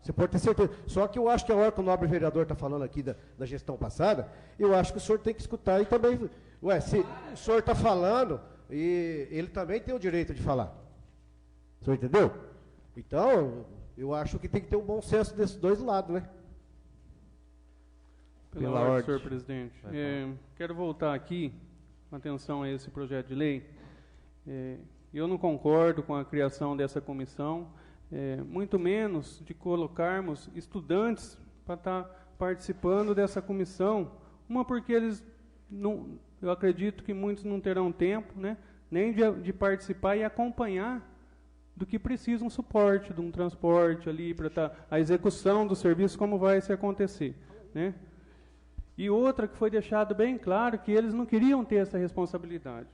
Você pode ter certeza. Só que eu acho que a hora que o nobre vereador está falando aqui da gestão passada, eu acho que o senhor tem que escutar e também. Ué, se o senhor está falando, e ele também tem o direito de falar. O senhor entendeu? Então, eu acho que tem que ter um bom senso desses dois lados, né? Pela ordem, senhor presidente. Quero voltar aqui, com atenção a esse projeto de lei. Eu não concordo com a criação dessa comissão, muito menos de colocarmos estudantes para estar participando dessa comissão. Uma porque eles não, eu acredito que muitos não terão tempo, né, nem de participar e acompanhar do que precisa um suporte, de um transporte ali para a execução do serviço, como vai se acontecer, né? E outra que foi deixado bem claro que eles não queriam ter essa responsabilidade.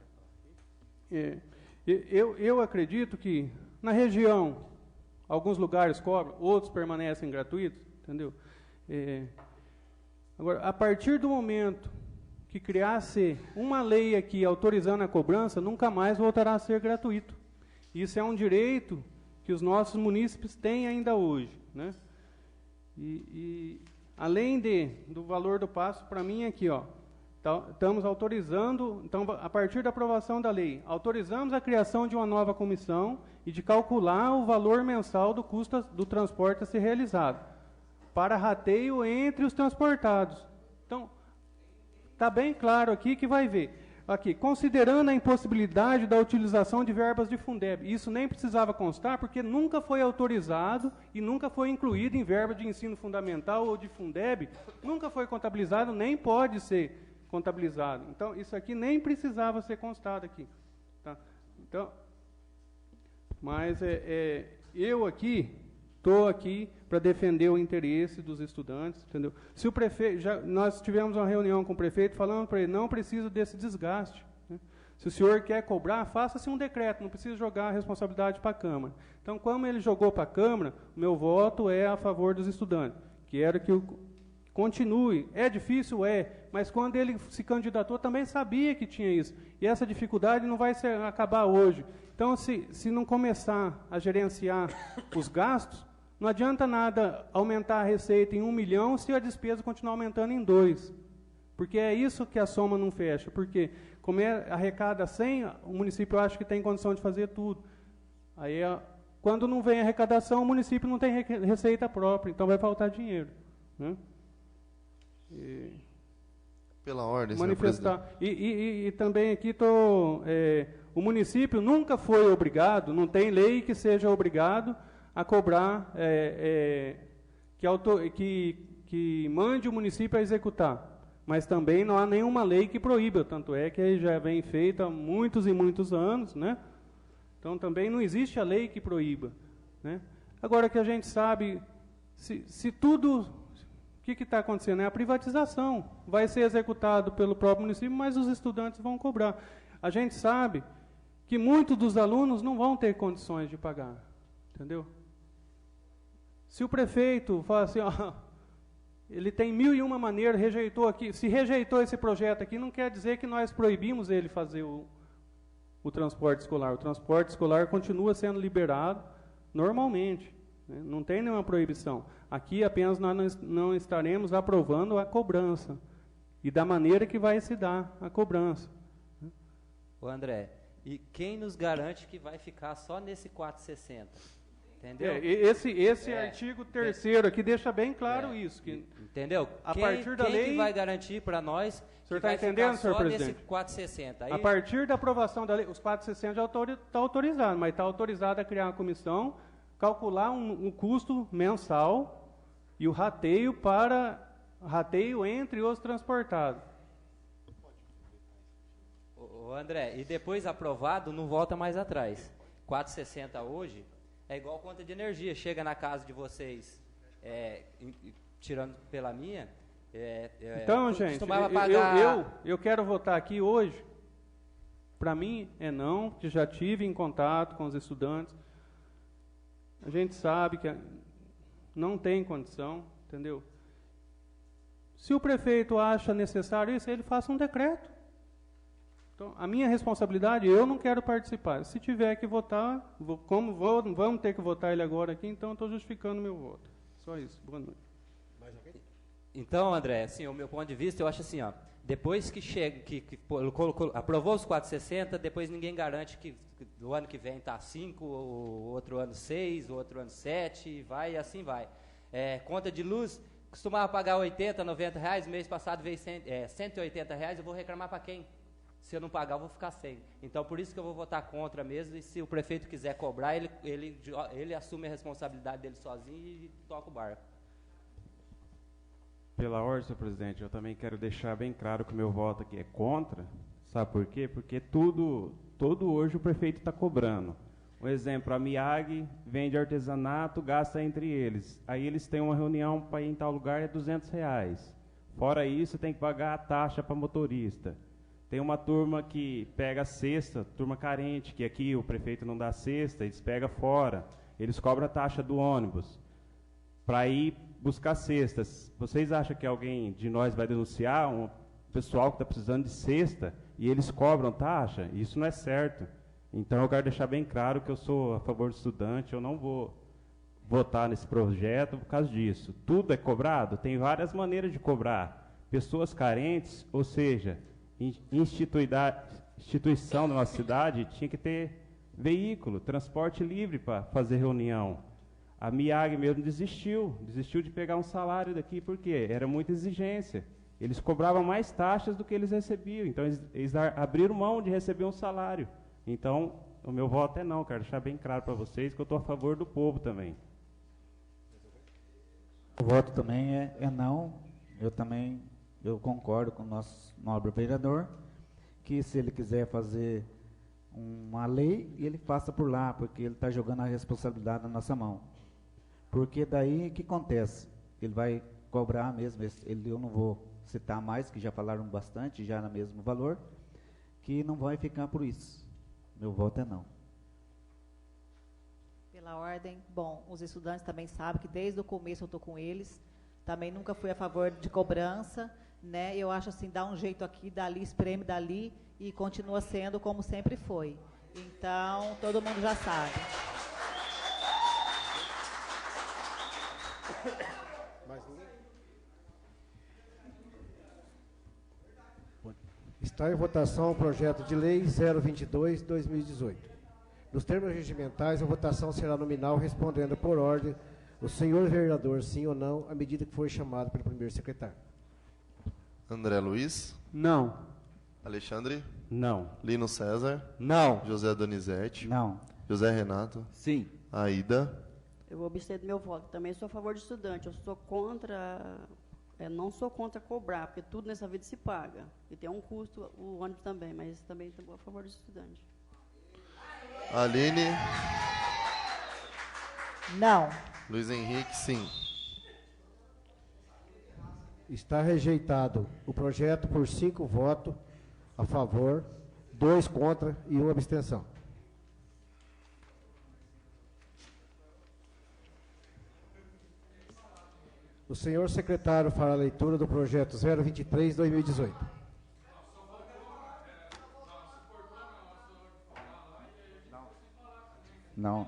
Eu acredito que na região alguns lugares cobram, outros permanecem gratuitos, entendeu? Agora, a partir do momento que criasse uma lei aqui autorizando a cobrança, nunca mais voltará a ser gratuito. Isso é um direito que os nossos munícipes têm ainda hoje, né? Além do valor do passo, para mim aqui, ó, estamos autorizando, então, a partir da aprovação da lei, autorizamos a criação de uma nova comissão e de calcular o valor mensal do custo do transporte a ser realizado, para rateio entre os transportados. Então, está bem claro aqui que vai ver. Aqui, considerando a impossibilidade da utilização de verbas de Fundeb. Isso nem precisava constar, porque nunca foi autorizado e nunca foi incluído em verba de ensino fundamental ou de Fundeb, nunca foi contabilizado, nem pode ser contabilizado. Então, isso aqui nem precisava ser constado aqui. Tá? Então, mas eu aqui estou aqui para defender o interesse dos estudantes, entendeu? Se o prefeito, nós tivemos uma reunião com o prefeito falando para ele, não precisa desse desgaste, né? Se o senhor quer cobrar, faça-se um decreto, não precisa jogar a responsabilidade para a Câmara. Então, como ele jogou para a Câmara, o meu voto é a favor dos estudantes. Quero que continue. É difícil? Mas quando ele se candidatou, também sabia que tinha isso. E essa dificuldade não vai acabar hoje. Então, se não começar a gerenciar os gastos, não adianta nada aumentar a receita em 1 milhão se a despesa continuar aumentando em 2. Porque é isso que a soma não fecha. Porque, como arrecada 100, o município acha que tem condição de fazer tudo. Aí, quando não vem arrecadação, o município não tem receita própria, então vai faltar dinheiro, né? Pela ordem, manifestar. E também aqui o município nunca foi obrigado, não tem lei que seja obrigado a cobrar, que mande o município a executar. Mas também não há nenhuma lei que proíba, tanto é que já vem feita há muitos e muitos anos, né? Então também não existe a lei que proíba, né? Agora que a gente sabe, se tudo que está acontecendo? É a privatização. Vai ser executado pelo próprio município, mas os estudantes vão cobrar. A gente sabe que muitos dos alunos não vão ter condições de pagar. Entendeu? Se o prefeito fala assim, ó, ele tem 1001 maneiras, rejeitou aqui. Se rejeitou esse projeto aqui, não quer dizer que nós proibimos ele fazer o transporte escolar. O transporte escolar continua sendo liberado normalmente, né? Não tem nenhuma proibição. Aqui apenas nós não estaremos aprovando a cobrança e da maneira que vai se dar a cobrança. Ô André, e quem nos garante que vai ficar só nesse 460? Entendeu? Esse artigo 3º aqui deixa bem claro isso. Que entendeu? A partir da lei, que vai garantir para nós o senhor está entendendo, senhor presidente? Nesse 460? Aí, a partir da aprovação da lei, os 460 já está autorizado, mas está autorizado a criar uma comissão, calcular um custo mensal e o rateio entre os transportados. Ô André, e depois aprovado, não volta mais atrás. 460 hoje é igual conta de energia. Chega na casa de vocês, tirando pela minha, então, gente, eu quero votar aqui hoje. Para mim é não, que já tive em contato com os estudantes. A gente sabe que não tem condição, entendeu? Se o prefeito acha necessário isso, ele faça um decreto. Então, a minha responsabilidade, eu não quero participar. Se tiver que votar, vamos ter que votar ele agora aqui, então eu estou justificando o meu voto. Só isso. Boa noite. Então, André, assim, o meu ponto de vista, eu acho assim, ó, depois que chega, aprovou os 460, depois ninguém garante que o ano que vem está 5, o outro ano 6, o outro ano 7, vai e assim vai. Conta de luz, costumava pagar 80, 90 reais, mês passado veio 180 reais, eu vou reclamar para quem? Se eu não pagar, eu vou ficar sem. Então, por isso que eu vou votar contra mesmo, e se o prefeito quiser cobrar, ele assume a responsabilidade dele sozinho e toca o barco. Pela ordem, senhor presidente, eu também quero deixar bem claro que o meu voto aqui é contra. Sabe por quê? Porque todo hoje o prefeito está cobrando. Um exemplo, a MIAG vende artesanato, gasta entre eles. Aí eles têm uma reunião para ir em tal lugar, é R$200. Fora isso, tem que pagar a taxa para motorista. Tem uma turma que pega a cesta, turma carente, que aqui o prefeito não dá cesta, eles pegam fora. Eles cobram a taxa do ônibus para ir buscar cestas. Vocês acham que alguém de nós vai denunciar um pessoal que está precisando de cesta e eles cobram taxa? Isso não é certo. Então eu quero deixar bem claro que eu sou a favor do estudante, eu não vou votar nesse projeto por causa disso. Tudo é cobrado? Tem várias maneiras de cobrar. Pessoas carentes, ou seja, instituição da nossa cidade tinha que ter veículo, transporte livre para fazer reunião. A MIAG mesmo desistiu de pegar um salário daqui, por quê? Era muita exigência. Eles cobravam mais taxas do que eles recebiam, então eles abriram mão de receber um salário. Então, o meu voto é não, quero deixar bem claro para vocês que eu estou a favor do povo também. O voto também é não. Eu concordo com o nosso nobre vereador, que se ele quiser fazer uma lei, ele faça por lá, porque ele está jogando a responsabilidade na nossa mão. Porque daí, o que acontece? Ele vai cobrar mesmo, eu não vou citar mais, que já falaram bastante, já no mesmo valor, que não vai ficar por isso. Meu voto é não. Pela ordem, bom, os estudantes também sabem que desde o começo eu estou com eles, também nunca fui a favor de cobrança, né? Eu acho assim, dá um jeito aqui, dali, espreme dali, e continua sendo como sempre foi. Então, todo mundo já sabe. Mais ninguém? Está em votação o projeto de lei 022/2018. Nos termos regimentais, a votação será nominal, respondendo por ordem o senhor vereador, sim ou não, à medida que for chamado pelo primeiro secretário. André Luiz? Não. Alexandre? Não. Lino César? Não. José Donizete? Não. José Renato? Sim. Aida? Eu vou abster do meu voto. Também sou a favor de estudante. Eu sou contra... não sou contra cobrar, porque tudo nessa vida se paga. E tem um custo, o ônibus também, mas também estou a favor do estudante. Aline? Não. Luiz Henrique, sim. Está rejeitado o projeto por 5 votos a favor, 2 contra e 1 abstenção. O senhor secretário fará a leitura do projeto 023/2018. Não.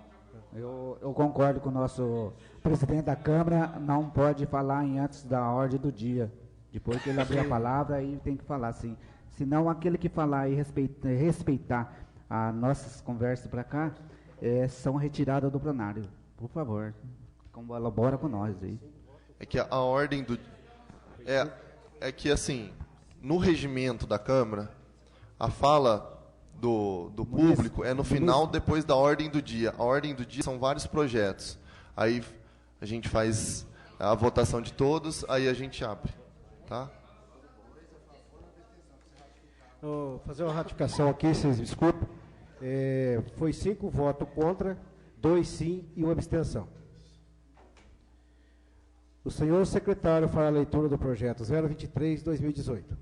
Eu concordo com o nosso presidente da Câmara, não pode falar em antes da ordem do dia. Depois que ele abrir a palavra, aí tem que falar sim. Senão, aquele que falar e respeitar as nossas conversas para cá, são retiradas do plenário. Por favor, colabora com nós aí. É que a ordem do... É que, assim, no regimento da Câmara, a fala do público é no final, depois da ordem do dia. A ordem do dia são vários projetos. Aí a gente faz a votação de todos, aí a gente abre. Tá? Vou fazer uma ratificação aqui, vocês desculpem. Foi 5 votos contra, 2 sim e 1 abstenção. O senhor secretário fará a leitura do projeto 023/2018.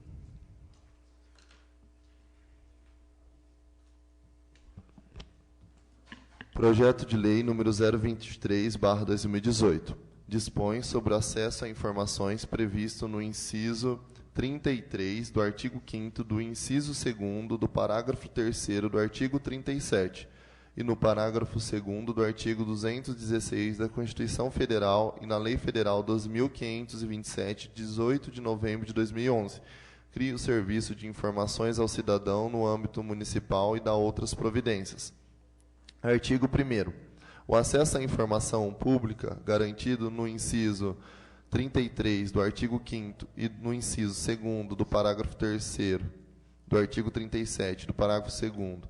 Projeto de Lei número 023/2018. Dispõe sobre o acesso a informações previsto no inciso 33 do artigo 5º do inciso 2º do parágrafo 3º do artigo 37 e no parágrafo 2º do artigo 216 da Constituição Federal e na Lei Federal 2.527, 18 de novembro de 2011. Cria o Serviço de Informações ao Cidadão no âmbito municipal e dá outras providências. Artigo 1º. O acesso à informação pública, garantido no inciso 33 do artigo 5º e no inciso 2º do parágrafo 3º do artigo 37 do parágrafo 2º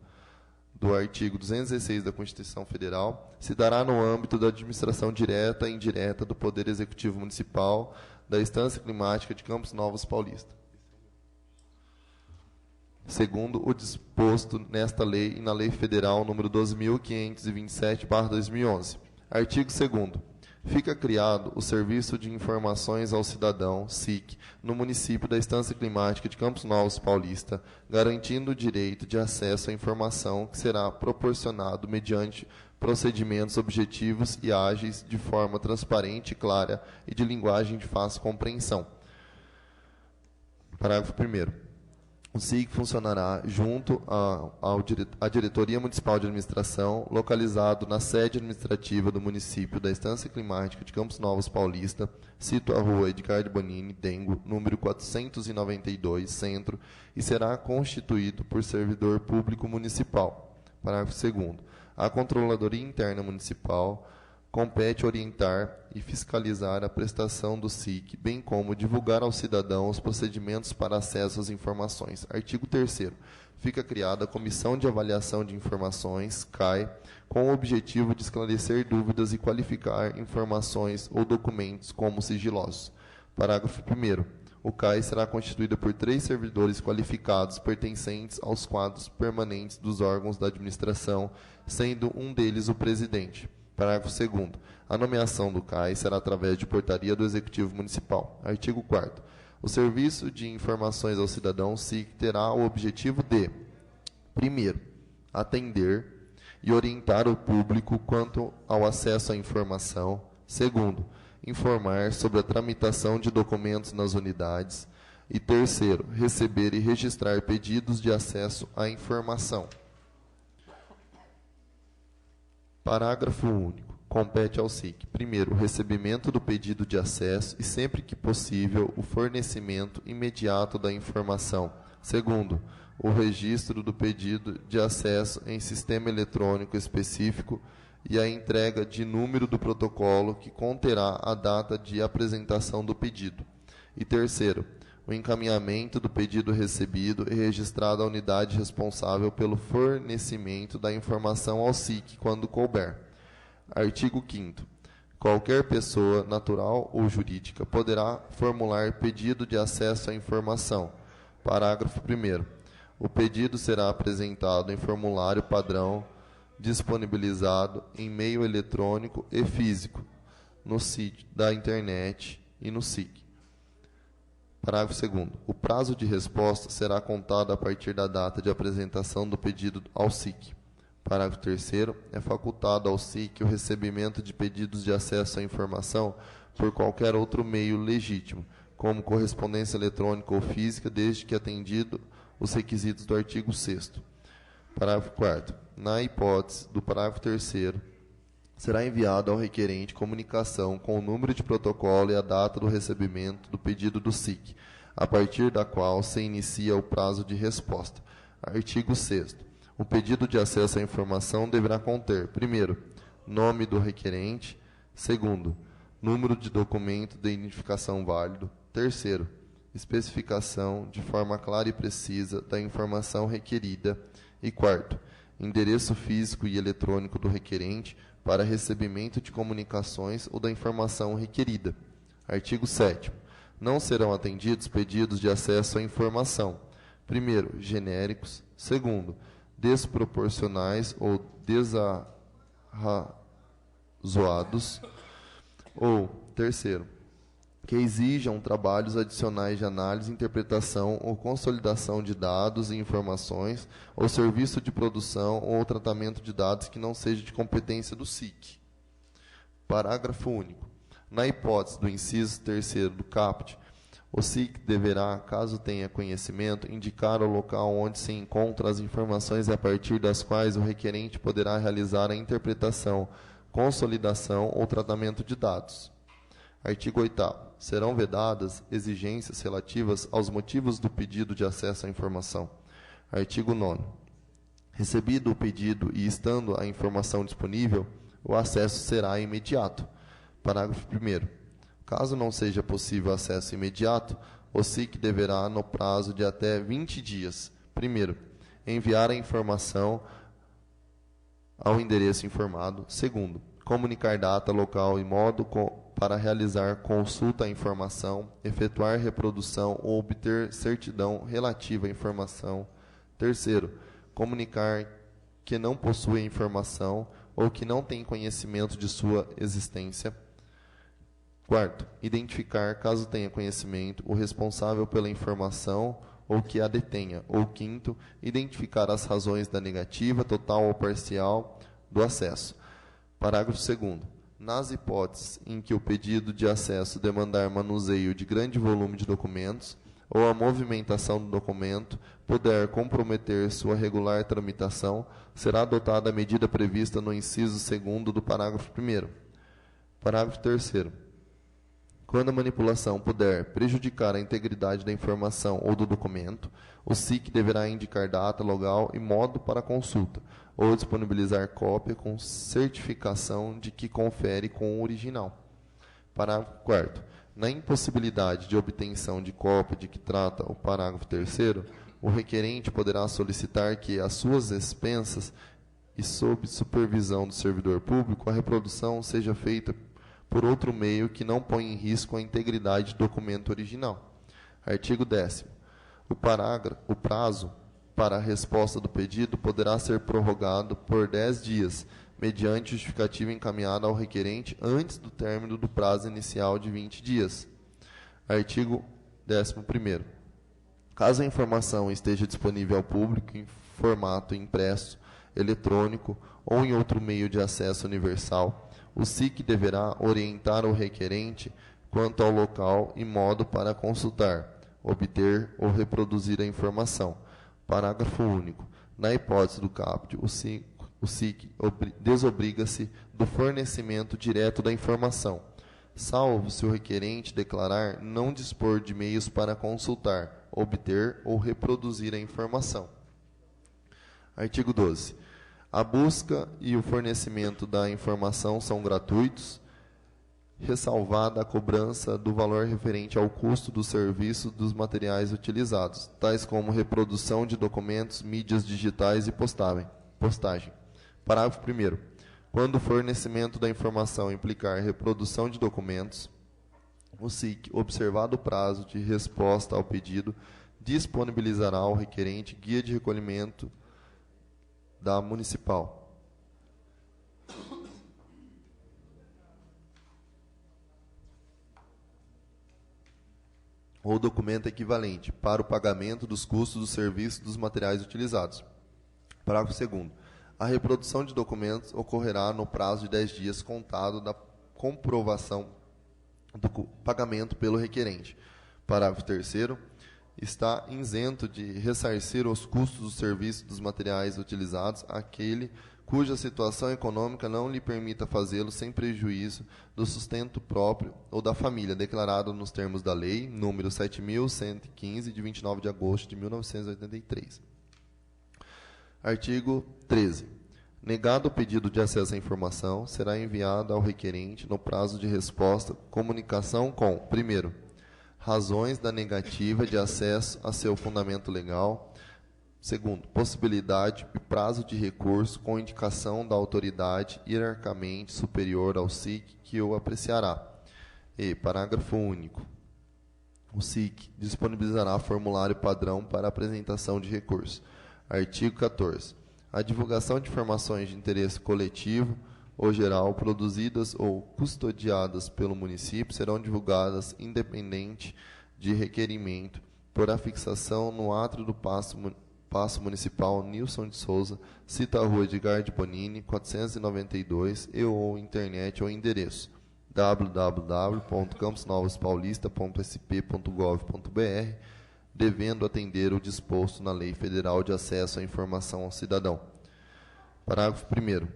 do artigo 216 da Constituição Federal, se dará no âmbito da administração direta e indireta do Poder Executivo Municipal da Estância Climática de Campos Novos Paulista, segundo o disposto nesta lei e na Lei Federal número 12.527/2011. Artigo 2º. Fica criado o Serviço de Informações ao Cidadão, SIC, no município da Estância Climática de Campos Novos Paulista, garantindo o direito de acesso à informação que será proporcionado mediante procedimentos objetivos e ágeis, de forma transparente, clara e de linguagem de fácil compreensão. Parágrafo 1º. O SIC funcionará junto à Diretoria Municipal de Administração, localizado na sede administrativa do município da Estância Climática de Campos Novos Paulista, sito a Rua Edgardo Bonini, Dengo, número 492, Centro, e será constituído por servidor público municipal. Parágrafo 2º. A Controladoria Interna Municipal compete orientar e fiscalizar a prestação do SIC, bem como divulgar ao cidadão os procedimentos para acesso às informações. Artigo 3º. Fica criada a Comissão de Avaliação de Informações, CAI, com o objetivo de esclarecer dúvidas e qualificar informações ou documentos como sigilosos. Parágrafo 1º. O CAI será constituído por 3 servidores qualificados pertencentes aos quadros permanentes dos órgãos da administração, sendo um deles o presidente. Parágrafo 2º. A nomeação do CAI será através de portaria do Executivo Municipal. Artigo 4º. O Serviço de Informações ao Cidadão, SIC, terá o objetivo de, primeiro, atender e orientar o público quanto ao acesso à informação. Segundo, informar sobre a tramitação de documentos nas unidades. E terceiro, receber e registrar pedidos de acesso à informação. Parágrafo único. Compete ao SIC, primeiro, o recebimento do pedido de acesso e, sempre que possível, o fornecimento imediato da informação. Segundo, o registro do pedido de acesso em sistema eletrônico específico e a entrega de número do protocolo que conterá a data de apresentação do pedido. E terceiro, o encaminhamento do pedido recebido e registrado à unidade responsável pelo fornecimento da informação ao SIC, quando couber. Artigo 5º. Qualquer pessoa, natural ou jurídica, poderá formular pedido de acesso à informação. Parágrafo 1º. O pedido será apresentado em formulário padrão, disponibilizado em meio eletrônico e físico, no sítio da internet e no SIC. Parágrafo 2º. O prazo de resposta será contado a partir da data de apresentação do pedido ao SIC. Parágrafo 3º. É facultado ao SIC o recebimento de pedidos de acesso à informação por qualquer outro meio legítimo, como correspondência eletrônica ou física, desde que atendido os requisitos do artigo 6º. Parágrafo 4º. Na hipótese do parágrafo 3º, será enviado ao requerente comunicação com o número de protocolo e a data do recebimento do pedido do SIC, a partir da qual se inicia o prazo de resposta. Artigo 6º. O pedido de acesso à informação deverá conter, primeiro, nome do requerente, segundo, número de documento de identificação válido, terceiro, especificação de forma clara e precisa da informação requerida e quarto, endereço físico e eletrônico do requerente para recebimento de comunicações ou da informação requerida. Artigo 7º. Não serão atendidos pedidos de acesso à informação. Primeiro, genéricos. Segundo, desproporcionais ou desarrazoados. Ou, terceiro, que exijam trabalhos adicionais de análise, interpretação ou consolidação de dados e informações, ou serviço de produção ou tratamento de dados que não seja de competência do SIC. Parágrafo único. Na hipótese do inciso 3º do caput, o SIC deverá, caso tenha conhecimento, indicar o local onde se encontram as informações a partir das quais o requerente poderá realizar a interpretação, consolidação ou tratamento de dados. Artigo 8º. Serão vedadas exigências relativas aos motivos do pedido de acesso à informação. Artigo 9º. Recebido o pedido e estando a informação disponível, o acesso será imediato. Parágrafo 1º. Caso não seja possível acesso imediato, o SIC deverá, no prazo de até 20 dias, primeiro, enviar a informação ao endereço informado. Segundo, comunicar data, local e modo para realizar consulta à informação, efetuar reprodução ou obter certidão relativa à informação. Terceiro, comunicar que não possui a informação ou que não tem conhecimento de sua existência. Quarto, identificar, caso tenha conhecimento, o responsável pela informação ou que a detenha. Ou quinto, identificar as razões da negativa, total ou parcial, do acesso. Parágrafo 2º. Nas hipóteses em que o pedido de acesso demandar manuseio de grande volume de documentos, ou a movimentação do documento puder comprometer sua regular tramitação, será adotada a medida prevista no inciso 2º do parágrafo 1º. Parágrafo 3º. Quando a manipulação puder prejudicar a integridade da informação ou do documento, o SIC deverá indicar data, local e modo para consulta, ou disponibilizar cópia com certificação de que confere com o original. Parágrafo 4º. Na impossibilidade de obtenção de cópia de que trata o parágrafo 3º, o requerente poderá solicitar que, às suas expensas e sob supervisão do servidor público, a reprodução seja feita por outro meio que não põe em risco a integridade do documento original. Artigo 10º. O prazo para a resposta do pedido poderá ser prorrogado por 10 dias, mediante justificativa encaminhada ao requerente antes do término do prazo inicial de 20 dias. Artigo 11º. Caso a informação esteja disponível ao público em formato impresso, eletrônico ou em outro meio de acesso universal, o SIC deverá orientar o requerente quanto ao local e modo para consultar, obter ou reproduzir a informação. Parágrafo único. Na hipótese do caput, o SIC desobriga-se do fornecimento direto da informação, salvo se o requerente declarar não dispor de meios para consultar, obter ou reproduzir a informação. Artigo 12. A busca e o fornecimento da informação são gratuitos, ressalvada a cobrança do valor referente ao custo do serviço dos materiais utilizados, tais como reprodução de documentos, mídias digitais e postagem. Parágrafo 1º. Quando o fornecimento da informação implicar reprodução de documentos, o SIC, observado o prazo de resposta ao pedido, disponibilizará ao requerente guia de recolhimento da municipal. ou documento equivalente para o pagamento dos custos do serviço dos materiais utilizados. Parágrafo 2º. A reprodução de documentos ocorrerá no prazo de 10 dias contado da comprovação do pagamento pelo requerente. Parágrafo 3º. Está isento de ressarcir os custos do serviço dos materiais utilizados aquele cuja situação econômica não lhe permita fazê-lo sem prejuízo do sustento próprio ou da família, declarado nos termos da Lei número 7.115, de 29 de agosto de 1983. Artigo 13. Negado o pedido de acesso à informação, será enviada ao requerente, no prazo de resposta, comunicação com, primeiro, razões da negativa de acesso a seu fundamento legal. Segundo, possibilidade e prazo de recurso com indicação da autoridade hierarquicamente superior ao SIC que o apreciará. E, parágrafo único, o SIC disponibilizará formulário padrão para apresentação de recurso. Artigo 14. A divulgação de informações de interesse coletivo ou geral produzidas ou custodiadas pelo município serão divulgadas independente de requerimento por afixação no átrio do Paço Municipal Nilson de Souza, cita a Rua Edgar de Bonini, 492, e ou internet ou endereço www.camposnovospaulista.sp.gov.br, devendo atender o disposto na Lei Federal de Acesso à Informação ao Cidadão. Parágrafo 1º.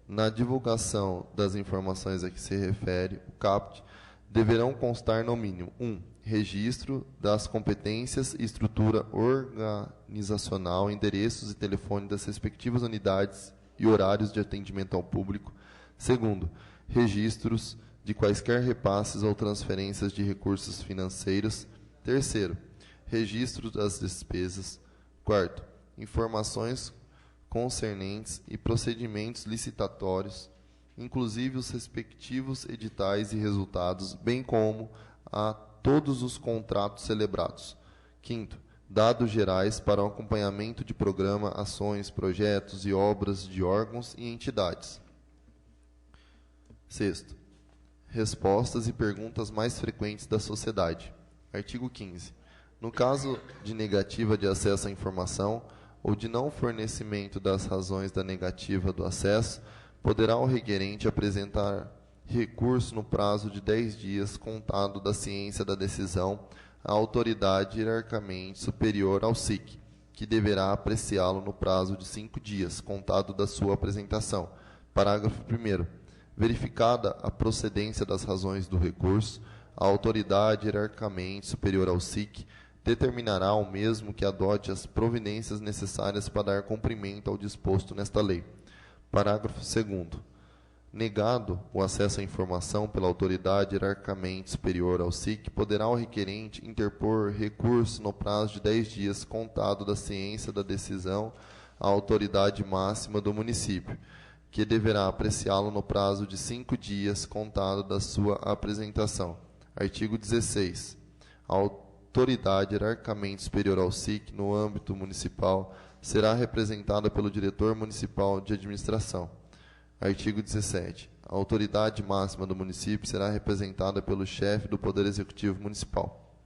Na divulgação das informações a que se refere o CAPT, deverão constar no mínimo 1. Registro das competências e estrutura organizacional, endereços e telefone das respectivas unidades e horários de atendimento ao público. Segundo, registros de quaisquer repasses ou transferências de recursos financeiros. Terceiro, registro das despesas. Quarto, informações concernentes e procedimentos licitatórios, inclusive os respectivos editais e resultados, bem como a todos os contratos celebrados. Quinto, dados gerais para o acompanhamento de programa, ações, projetos e obras de órgãos e entidades. Sexto, respostas e perguntas mais frequentes da sociedade. Artigo 15. No caso de negativa de acesso à informação ou de não fornecimento das razões da negativa do acesso, poderá o requerente apresentar recurso no prazo de 10 dias contado da ciência da decisão à autoridade hierarquicamente superior ao SIC, que deverá apreciá-lo no prazo de 5 dias contado da sua apresentação. Parágrafo 1º. Verificada a procedência das razões do recurso, a autoridade hierarquicamente superior ao SIC determinará ao mesmo que adote as providências necessárias para dar cumprimento ao disposto nesta lei. Parágrafo 2º. Negado o acesso à informação pela autoridade hierarquicamente superior ao SIC, poderá o requerente interpor recurso no prazo de 10 dias contado da ciência da decisão à autoridade máxima do município, que deverá apreciá-lo no prazo de 5 dias contado da sua apresentação. Artigo 16. A autoridade hierarquicamente superior ao SIC, no âmbito municipal, será representada pelo diretor municipal de administração. Artigo 17. A autoridade máxima do município será representada pelo chefe do Poder Executivo Municipal.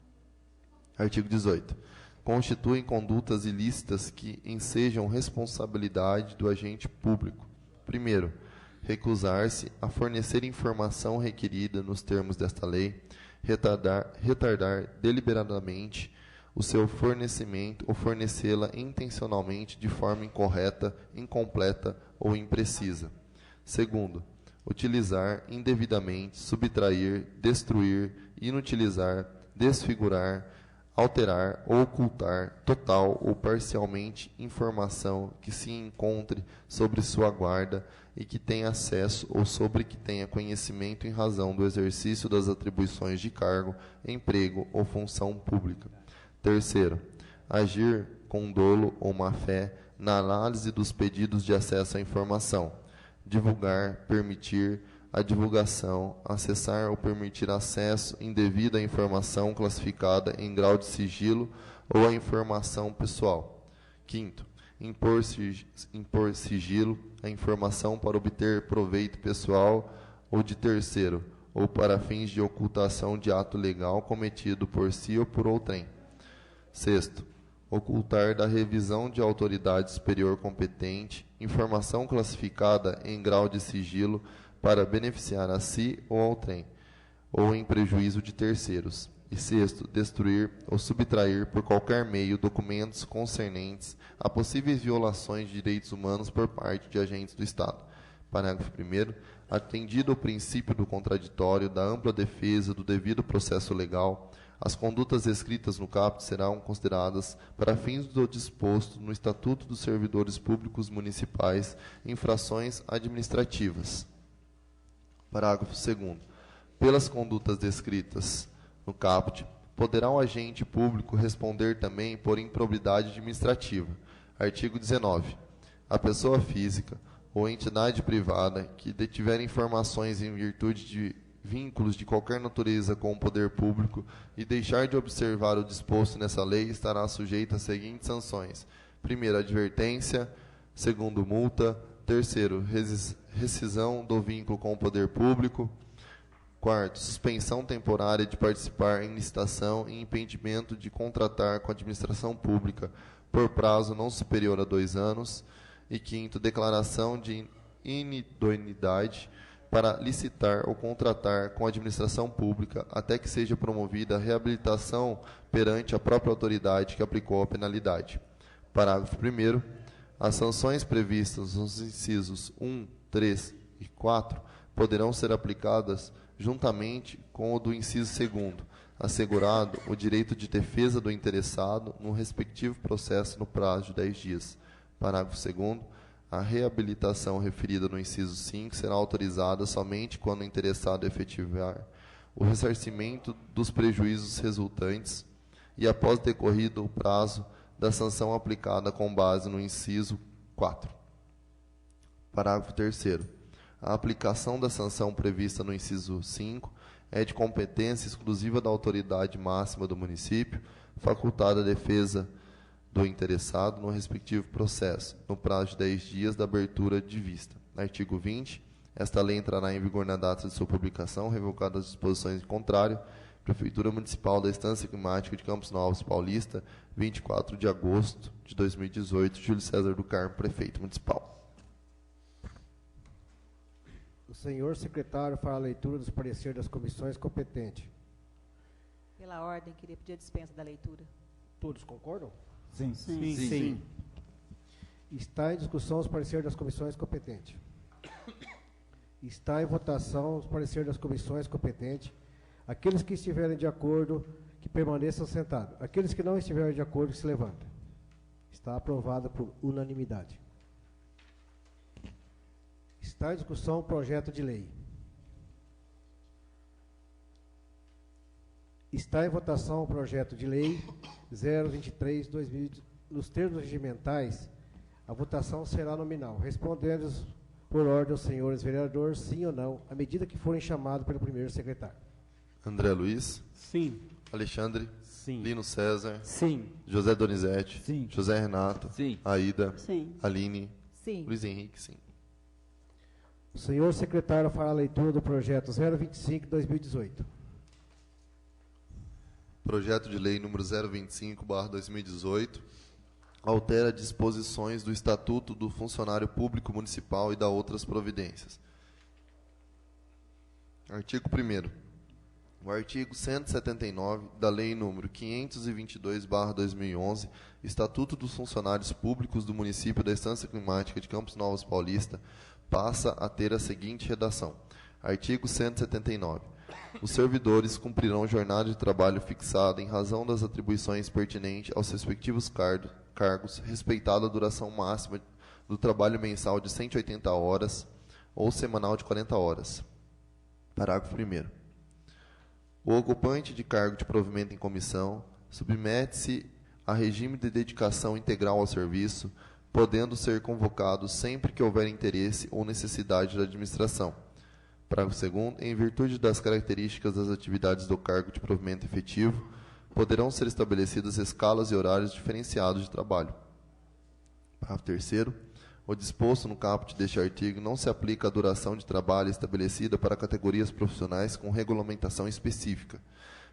Artigo 18. Constituem condutas ilícitas que ensejam responsabilidade do agente público. Primeiro, recusar-se a fornecer informação requerida nos termos desta lei, retardar deliberadamente o seu fornecimento ou fornecê-la intencionalmente de forma incorreta, incompleta ou imprecisa. Segundo, utilizar indevidamente, subtrair, destruir, inutilizar, desfigurar, alterar ou ocultar total ou parcialmente informação que se encontre sobre sua guarda e que tenha acesso ou sobre que tenha conhecimento em razão do exercício das atribuições de cargo, emprego ou função pública. Terceiro, agir com dolo ou má-fé na análise dos pedidos de acesso à informação, divulgar, permitir a divulgação, acessar ou permitir acesso indevido à informação classificada em grau de sigilo ou à informação pessoal. Quinto, impor sigilo à informação para obter proveito pessoal ou de terceiro, ou para fins de ocultação de ato legal cometido por si ou por outrem. Sexto, ocultar da revisão de autoridade superior competente informação classificada em grau de sigilo para beneficiar a si ou outrem, ou em prejuízo de terceiros. E sexto, destruir ou subtrair por qualquer meio documentos concernentes a possíveis violações de direitos humanos por parte de agentes do Estado. Parágrafo 1º. Atendido o princípio do contraditório, da ampla defesa do devido processo legal, as condutas descritas no caput serão consideradas, para fins do disposto no Estatuto dos Servidores Públicos Municipais, infrações administrativas. Parágrafo 2º. Pelas condutas descritas no caput, poderá o agente público responder também por improbidade administrativa. Artigo 19. A pessoa física ou entidade privada que detiver informações em virtude de vínculos de qualquer natureza com o poder público e deixar de observar o disposto nessa lei estará sujeita às seguintes sanções: primeiro, advertência; segundo, multa; terceiro, rescisão do vínculo com o poder público; quarto, suspensão temporária de participar em licitação e impedimento de contratar com a administração pública por prazo não superior a 2 anos; e quinto, declaração de inidoneidade para licitar ou contratar com a administração pública até que seja promovida a reabilitação perante a própria autoridade que aplicou a penalidade. Parágrafo 1º. As sanções previstas nos incisos 1, 3 e 4 poderão ser aplicadas juntamente com o do inciso 2º, assegurado o direito de defesa do interessado no respectivo processo no prazo de 10 dias. Parágrafo 2º. A reabilitação referida no inciso 5 será autorizada somente quando o interessado efetivar o ressarcimento dos prejuízos resultantes e após decorrido o prazo da sanção aplicada com base no inciso 4. Parágrafo 3º. A aplicação da sanção prevista no inciso 5 é de competência exclusiva da autoridade máxima do município, facultada a defesa do interessado no respectivo processo, no prazo de 10 dias da abertura de vista. Artigo 20. Esta lei entrará em vigor na data de sua publicação, revogadas as disposições em contrário. Prefeitura Municipal da Estância Climática de Campos Novos, Paulista, 24 de agosto de 2018. Júlio César do Carmo, Prefeito Municipal. O senhor secretário fará a leitura dos pareceres das comissões competentes. Pela ordem, queria pedir a dispensa da leitura. Todos concordam? Sim. Sim. Está em discussão os pareceres das comissões competentes. Está em votação os pareceres das comissões competentes. Aqueles que estiverem de acordo, que permaneçam sentados. Aqueles que não estiverem de acordo, que se levantem. Está aprovado por unanimidade. Está em discussão o projeto de lei. Está em votação o projeto de lei 023/2000. Nos termos regimentais, a votação será nominal, respondendo por ordem aos senhores vereadores, sim ou não, à medida que forem chamados pelo primeiro secretário. André Luiz. Sim. Alexandre. Sim. Lino César. Sim. José Donizete. Sim. José Renato. Sim. Aida. Sim. Aline. Sim. Luiz Henrique, sim. O senhor secretário fará a leitura do projeto 025/2018. Projeto de lei número 025/2018 altera disposições do Estatuto do Funcionário Público Municipal e da outras providências. Artigo 1º. O artigo 179 da Lei número 522/2011, Estatuto dos Funcionários Públicos do Município da Estância Climática de Campos Novos, Paulista, passa a ter a seguinte redação. Artigo 179. Os servidores cumprirão jornada de trabalho fixada em razão das atribuições pertinentes aos respectivos cargos, respeitada a duração máxima do trabalho mensal de 180 horas ou semanal de 40 horas. Parágrafo 1º. O ocupante de cargo de provimento em comissão submete-se a regime de dedicação integral ao serviço, podendo ser convocado sempre que houver interesse ou necessidade da administração. Parágrafo 2º. Em virtude das características das atividades do cargo de provimento efetivo, poderão ser estabelecidas escalas e horários diferenciados de trabalho. Parágrafo 3º. O disposto no caput deste artigo não se aplica à duração de trabalho estabelecida para categorias profissionais com regulamentação específica.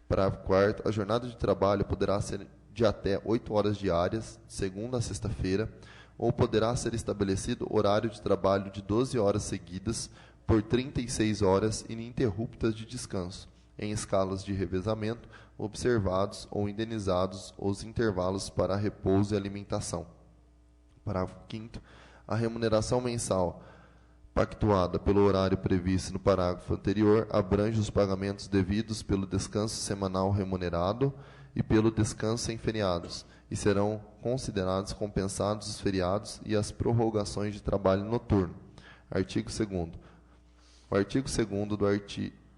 Parágrafo 4º. A jornada de trabalho poderá ser de até 8 horas diárias, de segunda a sexta-feira, ou poderá ser estabelecido horário de trabalho de 12 horas seguidas por 36 horas ininterruptas de descanso, em escalas de revezamento, observados ou indenizados os intervalos para repouso e alimentação. Parágrafo 5º. A remuneração mensal pactuada pelo horário previsto no parágrafo anterior abrange os pagamentos devidos pelo descanso semanal remunerado e pelo descanso em feriados, e serão considerados compensados os feriados e as prorrogações de trabalho noturno. Artigo 2º.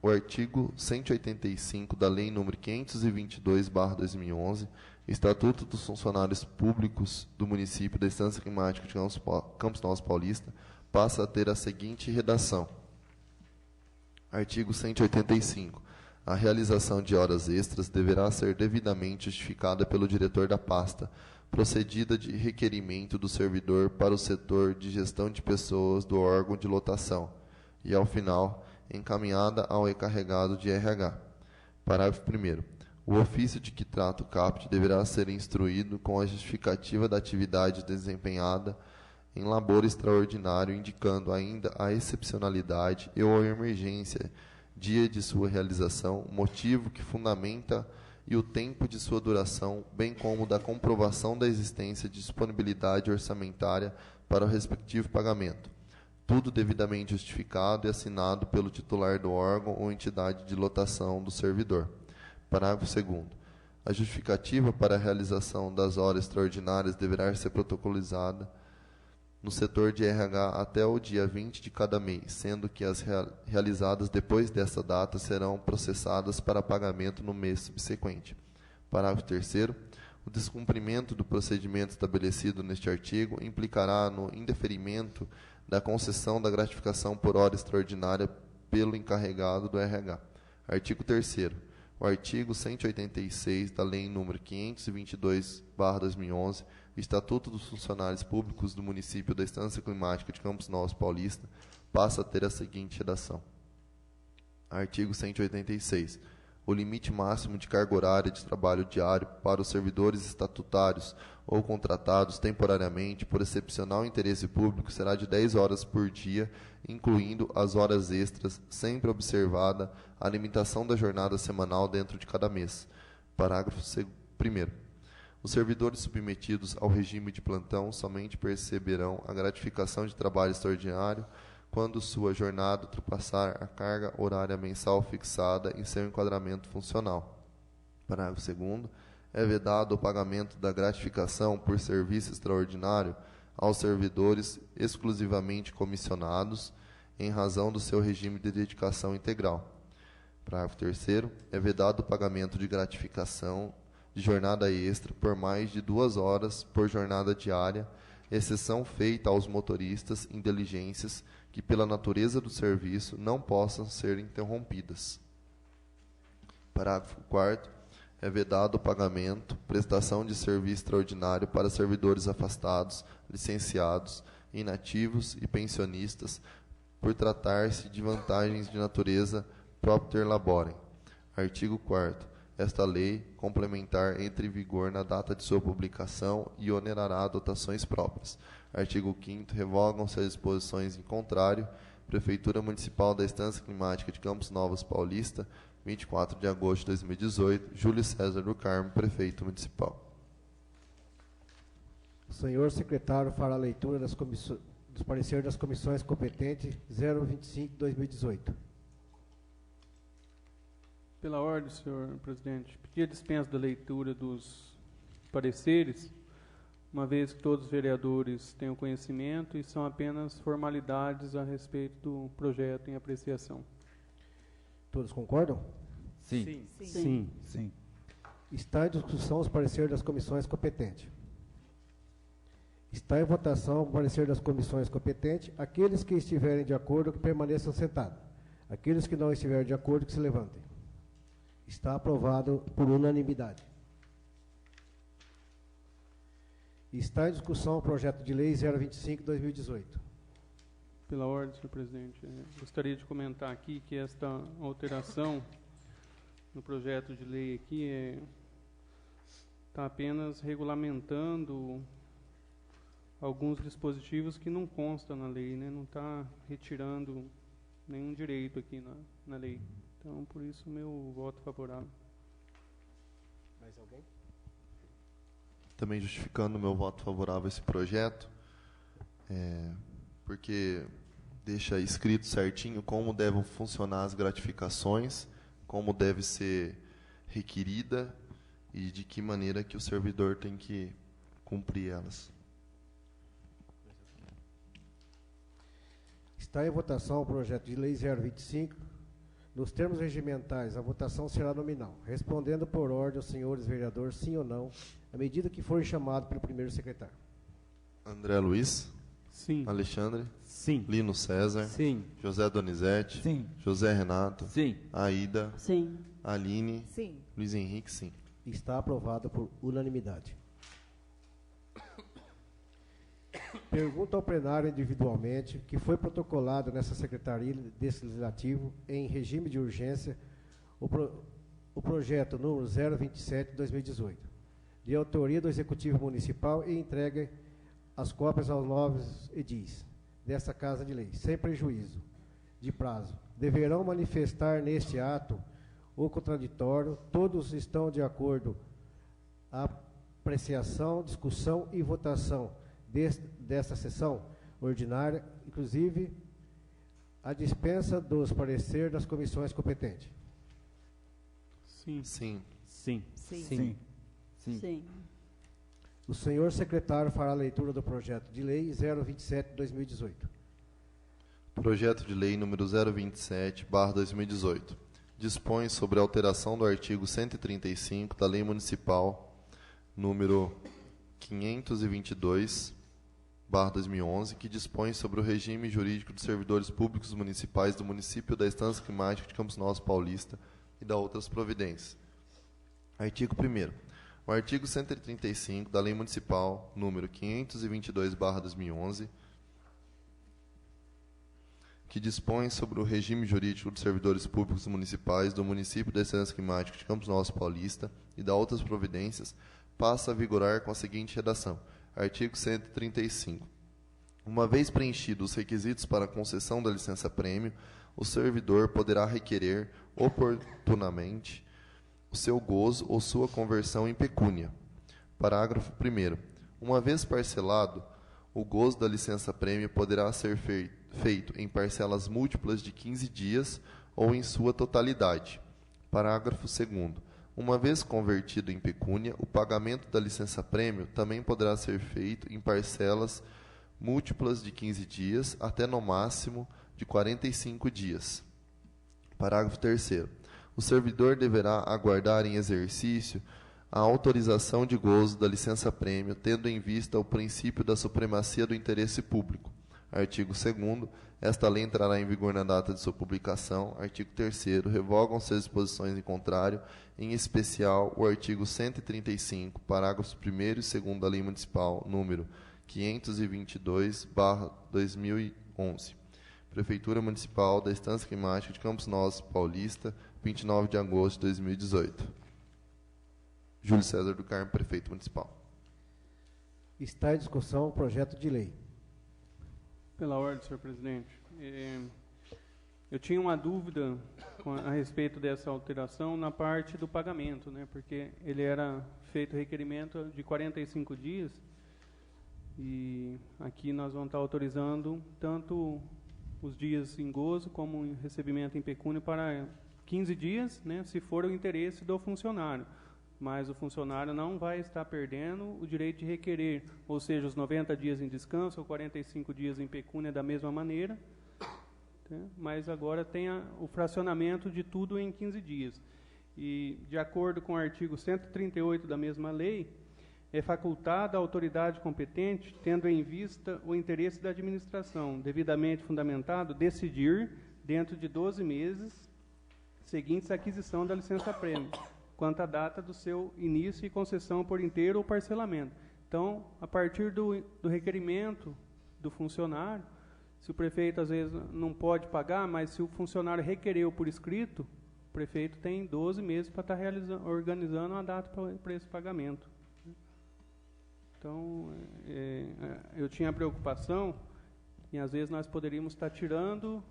O artigo 185 da Lei nº 522/2011, Estatuto dos Funcionários Públicos do Município da Estância Climática de Campos Novos Paulista, passa a ter a seguinte redação. Artigo 185. A realização de horas extras deverá ser devidamente justificada pelo diretor da pasta, procedida de requerimento do servidor para o setor de gestão de pessoas do órgão de lotação, e, ao final, encaminhada ao encarregado de RH. Parágrafo 1º. O ofício de que trata o caput deverá ser instruído com a justificativa da atividade desempenhada em labor extraordinário, indicando ainda a excepcionalidade e ou a emergência, dia de sua realização, motivo que fundamenta e o tempo de sua duração, bem como da comprovação da existência de disponibilidade orçamentária para o respectivo pagamento. Tudo devidamente justificado e assinado pelo titular do órgão ou entidade de lotação do servidor. Parágrafo 2º. A justificativa para a realização das horas extraordinárias deverá ser protocolizada no setor de RH até o dia 20 de cada mês, sendo que as realizadas depois dessa data serão processadas para pagamento no mês subsequente. Parágrafo 3º. O descumprimento do procedimento estabelecido neste artigo implicará no indeferimento da concessão da gratificação por hora extraordinária pelo encarregado do RH. Artigo 3º. O artigo 186 da Lei nº 522/2011, Estatuto dos Funcionários Públicos do Município da Estância Climática de Campos Novos Paulista, passa a ter a seguinte redação. Artigo 186. O limite máximo de carga horária de trabalho diário para os servidores estatutários ou contratados temporariamente por excepcional interesse público será de 10 horas por dia, incluindo as horas extras, sempre observada a limitação da jornada semanal dentro de cada mês. Parágrafo 1º. Os servidores submetidos ao regime de plantão somente perceberão a gratificação de trabalho extraordinário quando sua jornada ultrapassar a carga horária mensal fixada em seu enquadramento funcional. Parágrafo 2º. É vedado o pagamento da gratificação por serviço extraordinário aos servidores exclusivamente comissionados, em razão do seu regime de dedicação integral. Parágrafo 3º. É vedado o pagamento de gratificação de jornada extra por mais de 2 horas por jornada diária, exceção feita aos motoristas em diligências que, pela natureza do serviço, não possam ser interrompidas. Parágrafo 4º. É vedado o pagamento, prestação de serviço extraordinário para servidores afastados, licenciados, inativos e pensionistas, por tratar-se de vantagens de natureza propter laborem. Artigo 4º. Esta lei complementar entre em vigor na data de sua publicação e onerará dotações próprias. Artigo 5º. Revogam-se as disposições em contrário. Prefeitura Municipal da Estância Climática de Campos Novos Paulista, 24 de agosto de 2018. Júlio César do Carmo, Prefeito Municipal. O senhor secretário fará a leitura dos pareceres das comissões competentes 025/2018. Pela ordem, senhor presidente, pedir a dispensa da leitura dos pareceres, uma vez que todos os vereadores têm o conhecimento e são apenas formalidades a respeito do projeto em apreciação. Todos concordam? Sim. Sim. Está em discussão os pareceres das comissões competentes. Está em votação o parecer das comissões competentes. Aqueles que estiverem de acordo, que permaneçam sentados. Aqueles que não estiverem de acordo, que se levantem. Está aprovado por unanimidade. Está em discussão o projeto de lei 025/2018. Pela ordem, senhor presidente, gostaria de comentar aqui que esta alteração no projeto de lei aqui está apenas regulamentando alguns dispositivos que não constam na lei, né? Não está retirando nenhum direito aqui na lei. Então, por isso, meu voto favorável. Mais alguém? Também justificando o meu voto favorável a esse projeto, porque deixa escrito certinho como devem funcionar as gratificações, como deve ser requerida e de que maneira que o servidor tem que cumprir elas. Está em votação o projeto de lei 025. Nos termos regimentais, a votação será nominal, respondendo por ordem aos senhores vereadores sim ou não, à medida que forem chamados pelo primeiro secretário. André Luiz? Sim. Alexandre? Sim. Lino César? Sim. José Donizete? Sim. José Renato? Sim. Aida? Sim. Aline? Sim. Luiz Henrique, sim. Está aprovado por unanimidade. Pergunta ao plenário individualmente, que foi protocolado nessa Secretaria desse Legislativo, em regime de urgência, o projeto número 027/2018, de autoria do Executivo Municipal e entregue as cópias aos novos edis dessa Casa de Lei, sem prejuízo de prazo. Deverão manifestar neste ato o contraditório, todos estão de acordo à apreciação, discussão e votação desta sessão ordinária, inclusive a dispensa dos pareceres das comissões competentes. Sim. Sim. Sim. Sim. Sim. Sim. O senhor secretário fará a leitura do projeto de lei 027/2018. Projeto de lei número 027/2018. Dispõe sobre a alteração do artigo 135 da Lei Municipal número 522/2011, que dispõe sobre o regime jurídico dos servidores públicos municipais do município da Estância Climática de Campos Novos Paulista e da outras providências. Artigo 1º. O artigo 135 da Lei Municipal número 522/2011, que dispõe sobre o regime jurídico dos servidores públicos municipais do município da Estância Climática de Campos Novos Paulista e da outras providências, passa a vigorar com a seguinte redação. Artigo 135. Uma vez preenchidos os requisitos para a concessão da licença-prêmio, o servidor poderá requerer oportunamente o seu gozo ou sua conversão em pecúnia. Parágrafo 1º. Uma vez parcelado, o gozo da licença-prêmio poderá ser feito em parcelas múltiplas de 15 dias ou em sua totalidade. Parágrafo 2º. Uma vez convertido em pecúnia, o pagamento da licença-prêmio também poderá ser feito em parcelas múltiplas de 15 dias até no máximo de 45 dias. Parágrafo 3º. O servidor deverá aguardar em exercício a autorização de gozo da licença-prêmio, tendo em vista o princípio da supremacia do interesse público. Artigo 2º. Esta lei entrará em vigor na data de sua publicação. Artigo 3º. Revogam-se as disposições em contrário, em especial o artigo 135, parágrafos 1º e 2º da Lei Municipal número 522/2011. Prefeitura Municipal da Estância Climática de Campos Novos Paulista, 29 de agosto de 2018. Júlio César do Carmo, Prefeito Municipal. Está em discussão o projeto de lei. Pela ordem, senhor presidente. Eu tinha uma dúvida a respeito dessa alteração na parte do pagamento, né? Porque ele era feito requerimento de 45 dias e aqui nós vamos estar autorizando tanto os dias em gozo como em recebimento em pecúnia para 15 dias, né? Se for o interesse do funcionário. Mas o funcionário não vai estar perdendo o direito de requerer, ou seja, os 90 dias em descanso ou 45 dias em pecúnia da mesma maneira, né? Mas agora tem o fracionamento de tudo em 15 dias. E, de acordo com o artigo 138 da mesma lei, é facultada à autoridade competente, tendo em vista o interesse da administração, devidamente fundamentado, decidir, dentro de 12 meses seguintes à aquisição da licença-prêmio, quanto à data do seu início e concessão por inteiro ou parcelamento, Então, a partir do requerimento do funcionário, se o prefeito às vezes não pode pagar, mas se o funcionário requereu por escrito, o prefeito tem 12 meses para estar organizando uma data para esse pagamento. Então, eu tinha a preocupação, e às vezes nós poderíamos estar tirando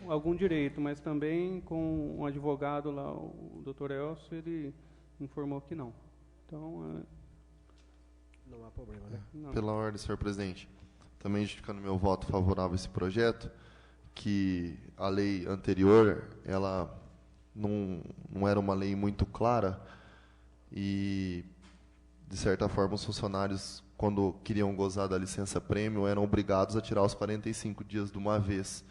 algum direito, mas também com um advogado lá, o Dr. Elcio, ele informou que não. Então, não há problema, né? Não. Pela ordem, senhor presidente, também justificando meu voto favorável a esse projeto, que a lei anterior, ela não era uma lei muito clara e, de certa forma, os funcionários, quando queriam gozar da licença-prêmio, eram obrigados a tirar os 45 dias de uma vez.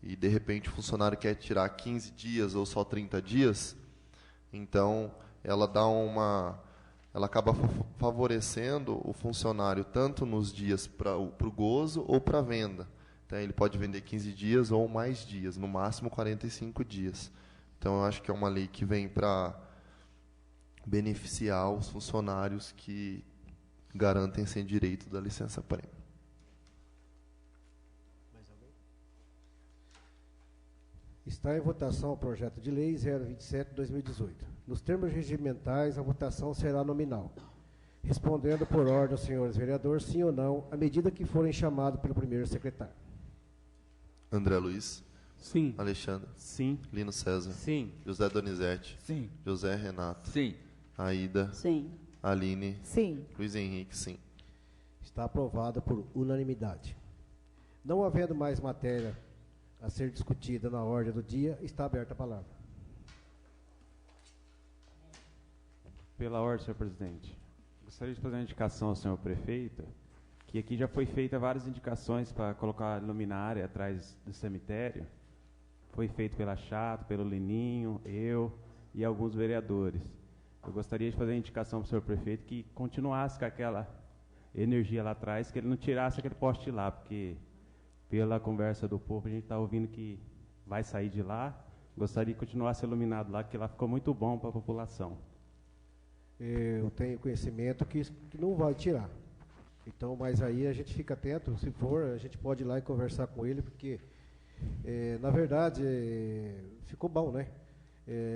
E, de repente, o funcionário quer tirar 15 dias ou só 30 dias, então ela acaba favorecendo o funcionário tanto nos dias para o gozo ou para a venda. Então, ele pode vender 15 dias ou mais dias, no máximo 45 dias. Então, eu acho que é uma lei que vem para beneficiar os funcionários que garantem sem direito da licença-prêmio. Mais alguém? Está em votação o projeto de lei 027/2018. Nos termos regimentais, a votação será nominal. Respondendo por ordem aos senhores vereadores, sim ou não, à medida que forem chamados pelo primeiro secretário. André Luiz. Sim. Alexandre. Sim. Lino César. Sim. José Donizete. Sim. José Renato. Sim. Aida. Sim. Aline. Sim. Luiz Henrique, sim. Está aprovada por unanimidade. Não havendo mais matéria a ser discutida na ordem do dia, está aberta a palavra. Pela ordem, senhor presidente. Gostaria de fazer uma indicação ao senhor prefeito, que aqui já foi feita várias indicações para colocar luminária atrás do cemitério. Foi feito pela Chato, pelo Lininho, eu e alguns vereadores. Eu gostaria de fazer a indicação para o senhor prefeito que continuasse com aquela energia lá atrás, que ele não tirasse aquele poste de lá, porque pela conversa do povo a gente está ouvindo que vai sair de lá. Gostaria que continuasse iluminado lá, que lá ficou muito bom para a população. Eu tenho conhecimento que não vai tirar. Então, mas aí a gente fica atento, se for, a gente pode ir lá e conversar com ele, porque, na verdade, ficou bom, né?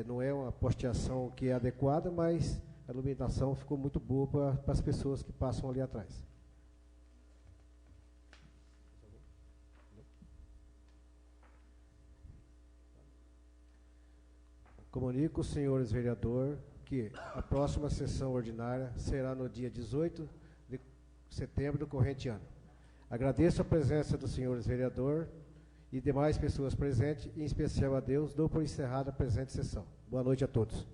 Não é uma posteação que é adequada, mas a iluminação ficou muito boa para as pessoas que passam ali atrás. Comunico, senhores vereadores, que a próxima sessão ordinária será no dia 18 de setembro do corrente ano. Agradeço a presença dos senhores vereadores e demais pessoas presentes, em especial a Deus, dou por encerrada a presente sessão. Boa noite a todos.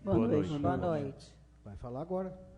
Boa noite. Boa noite. Vai falar agora.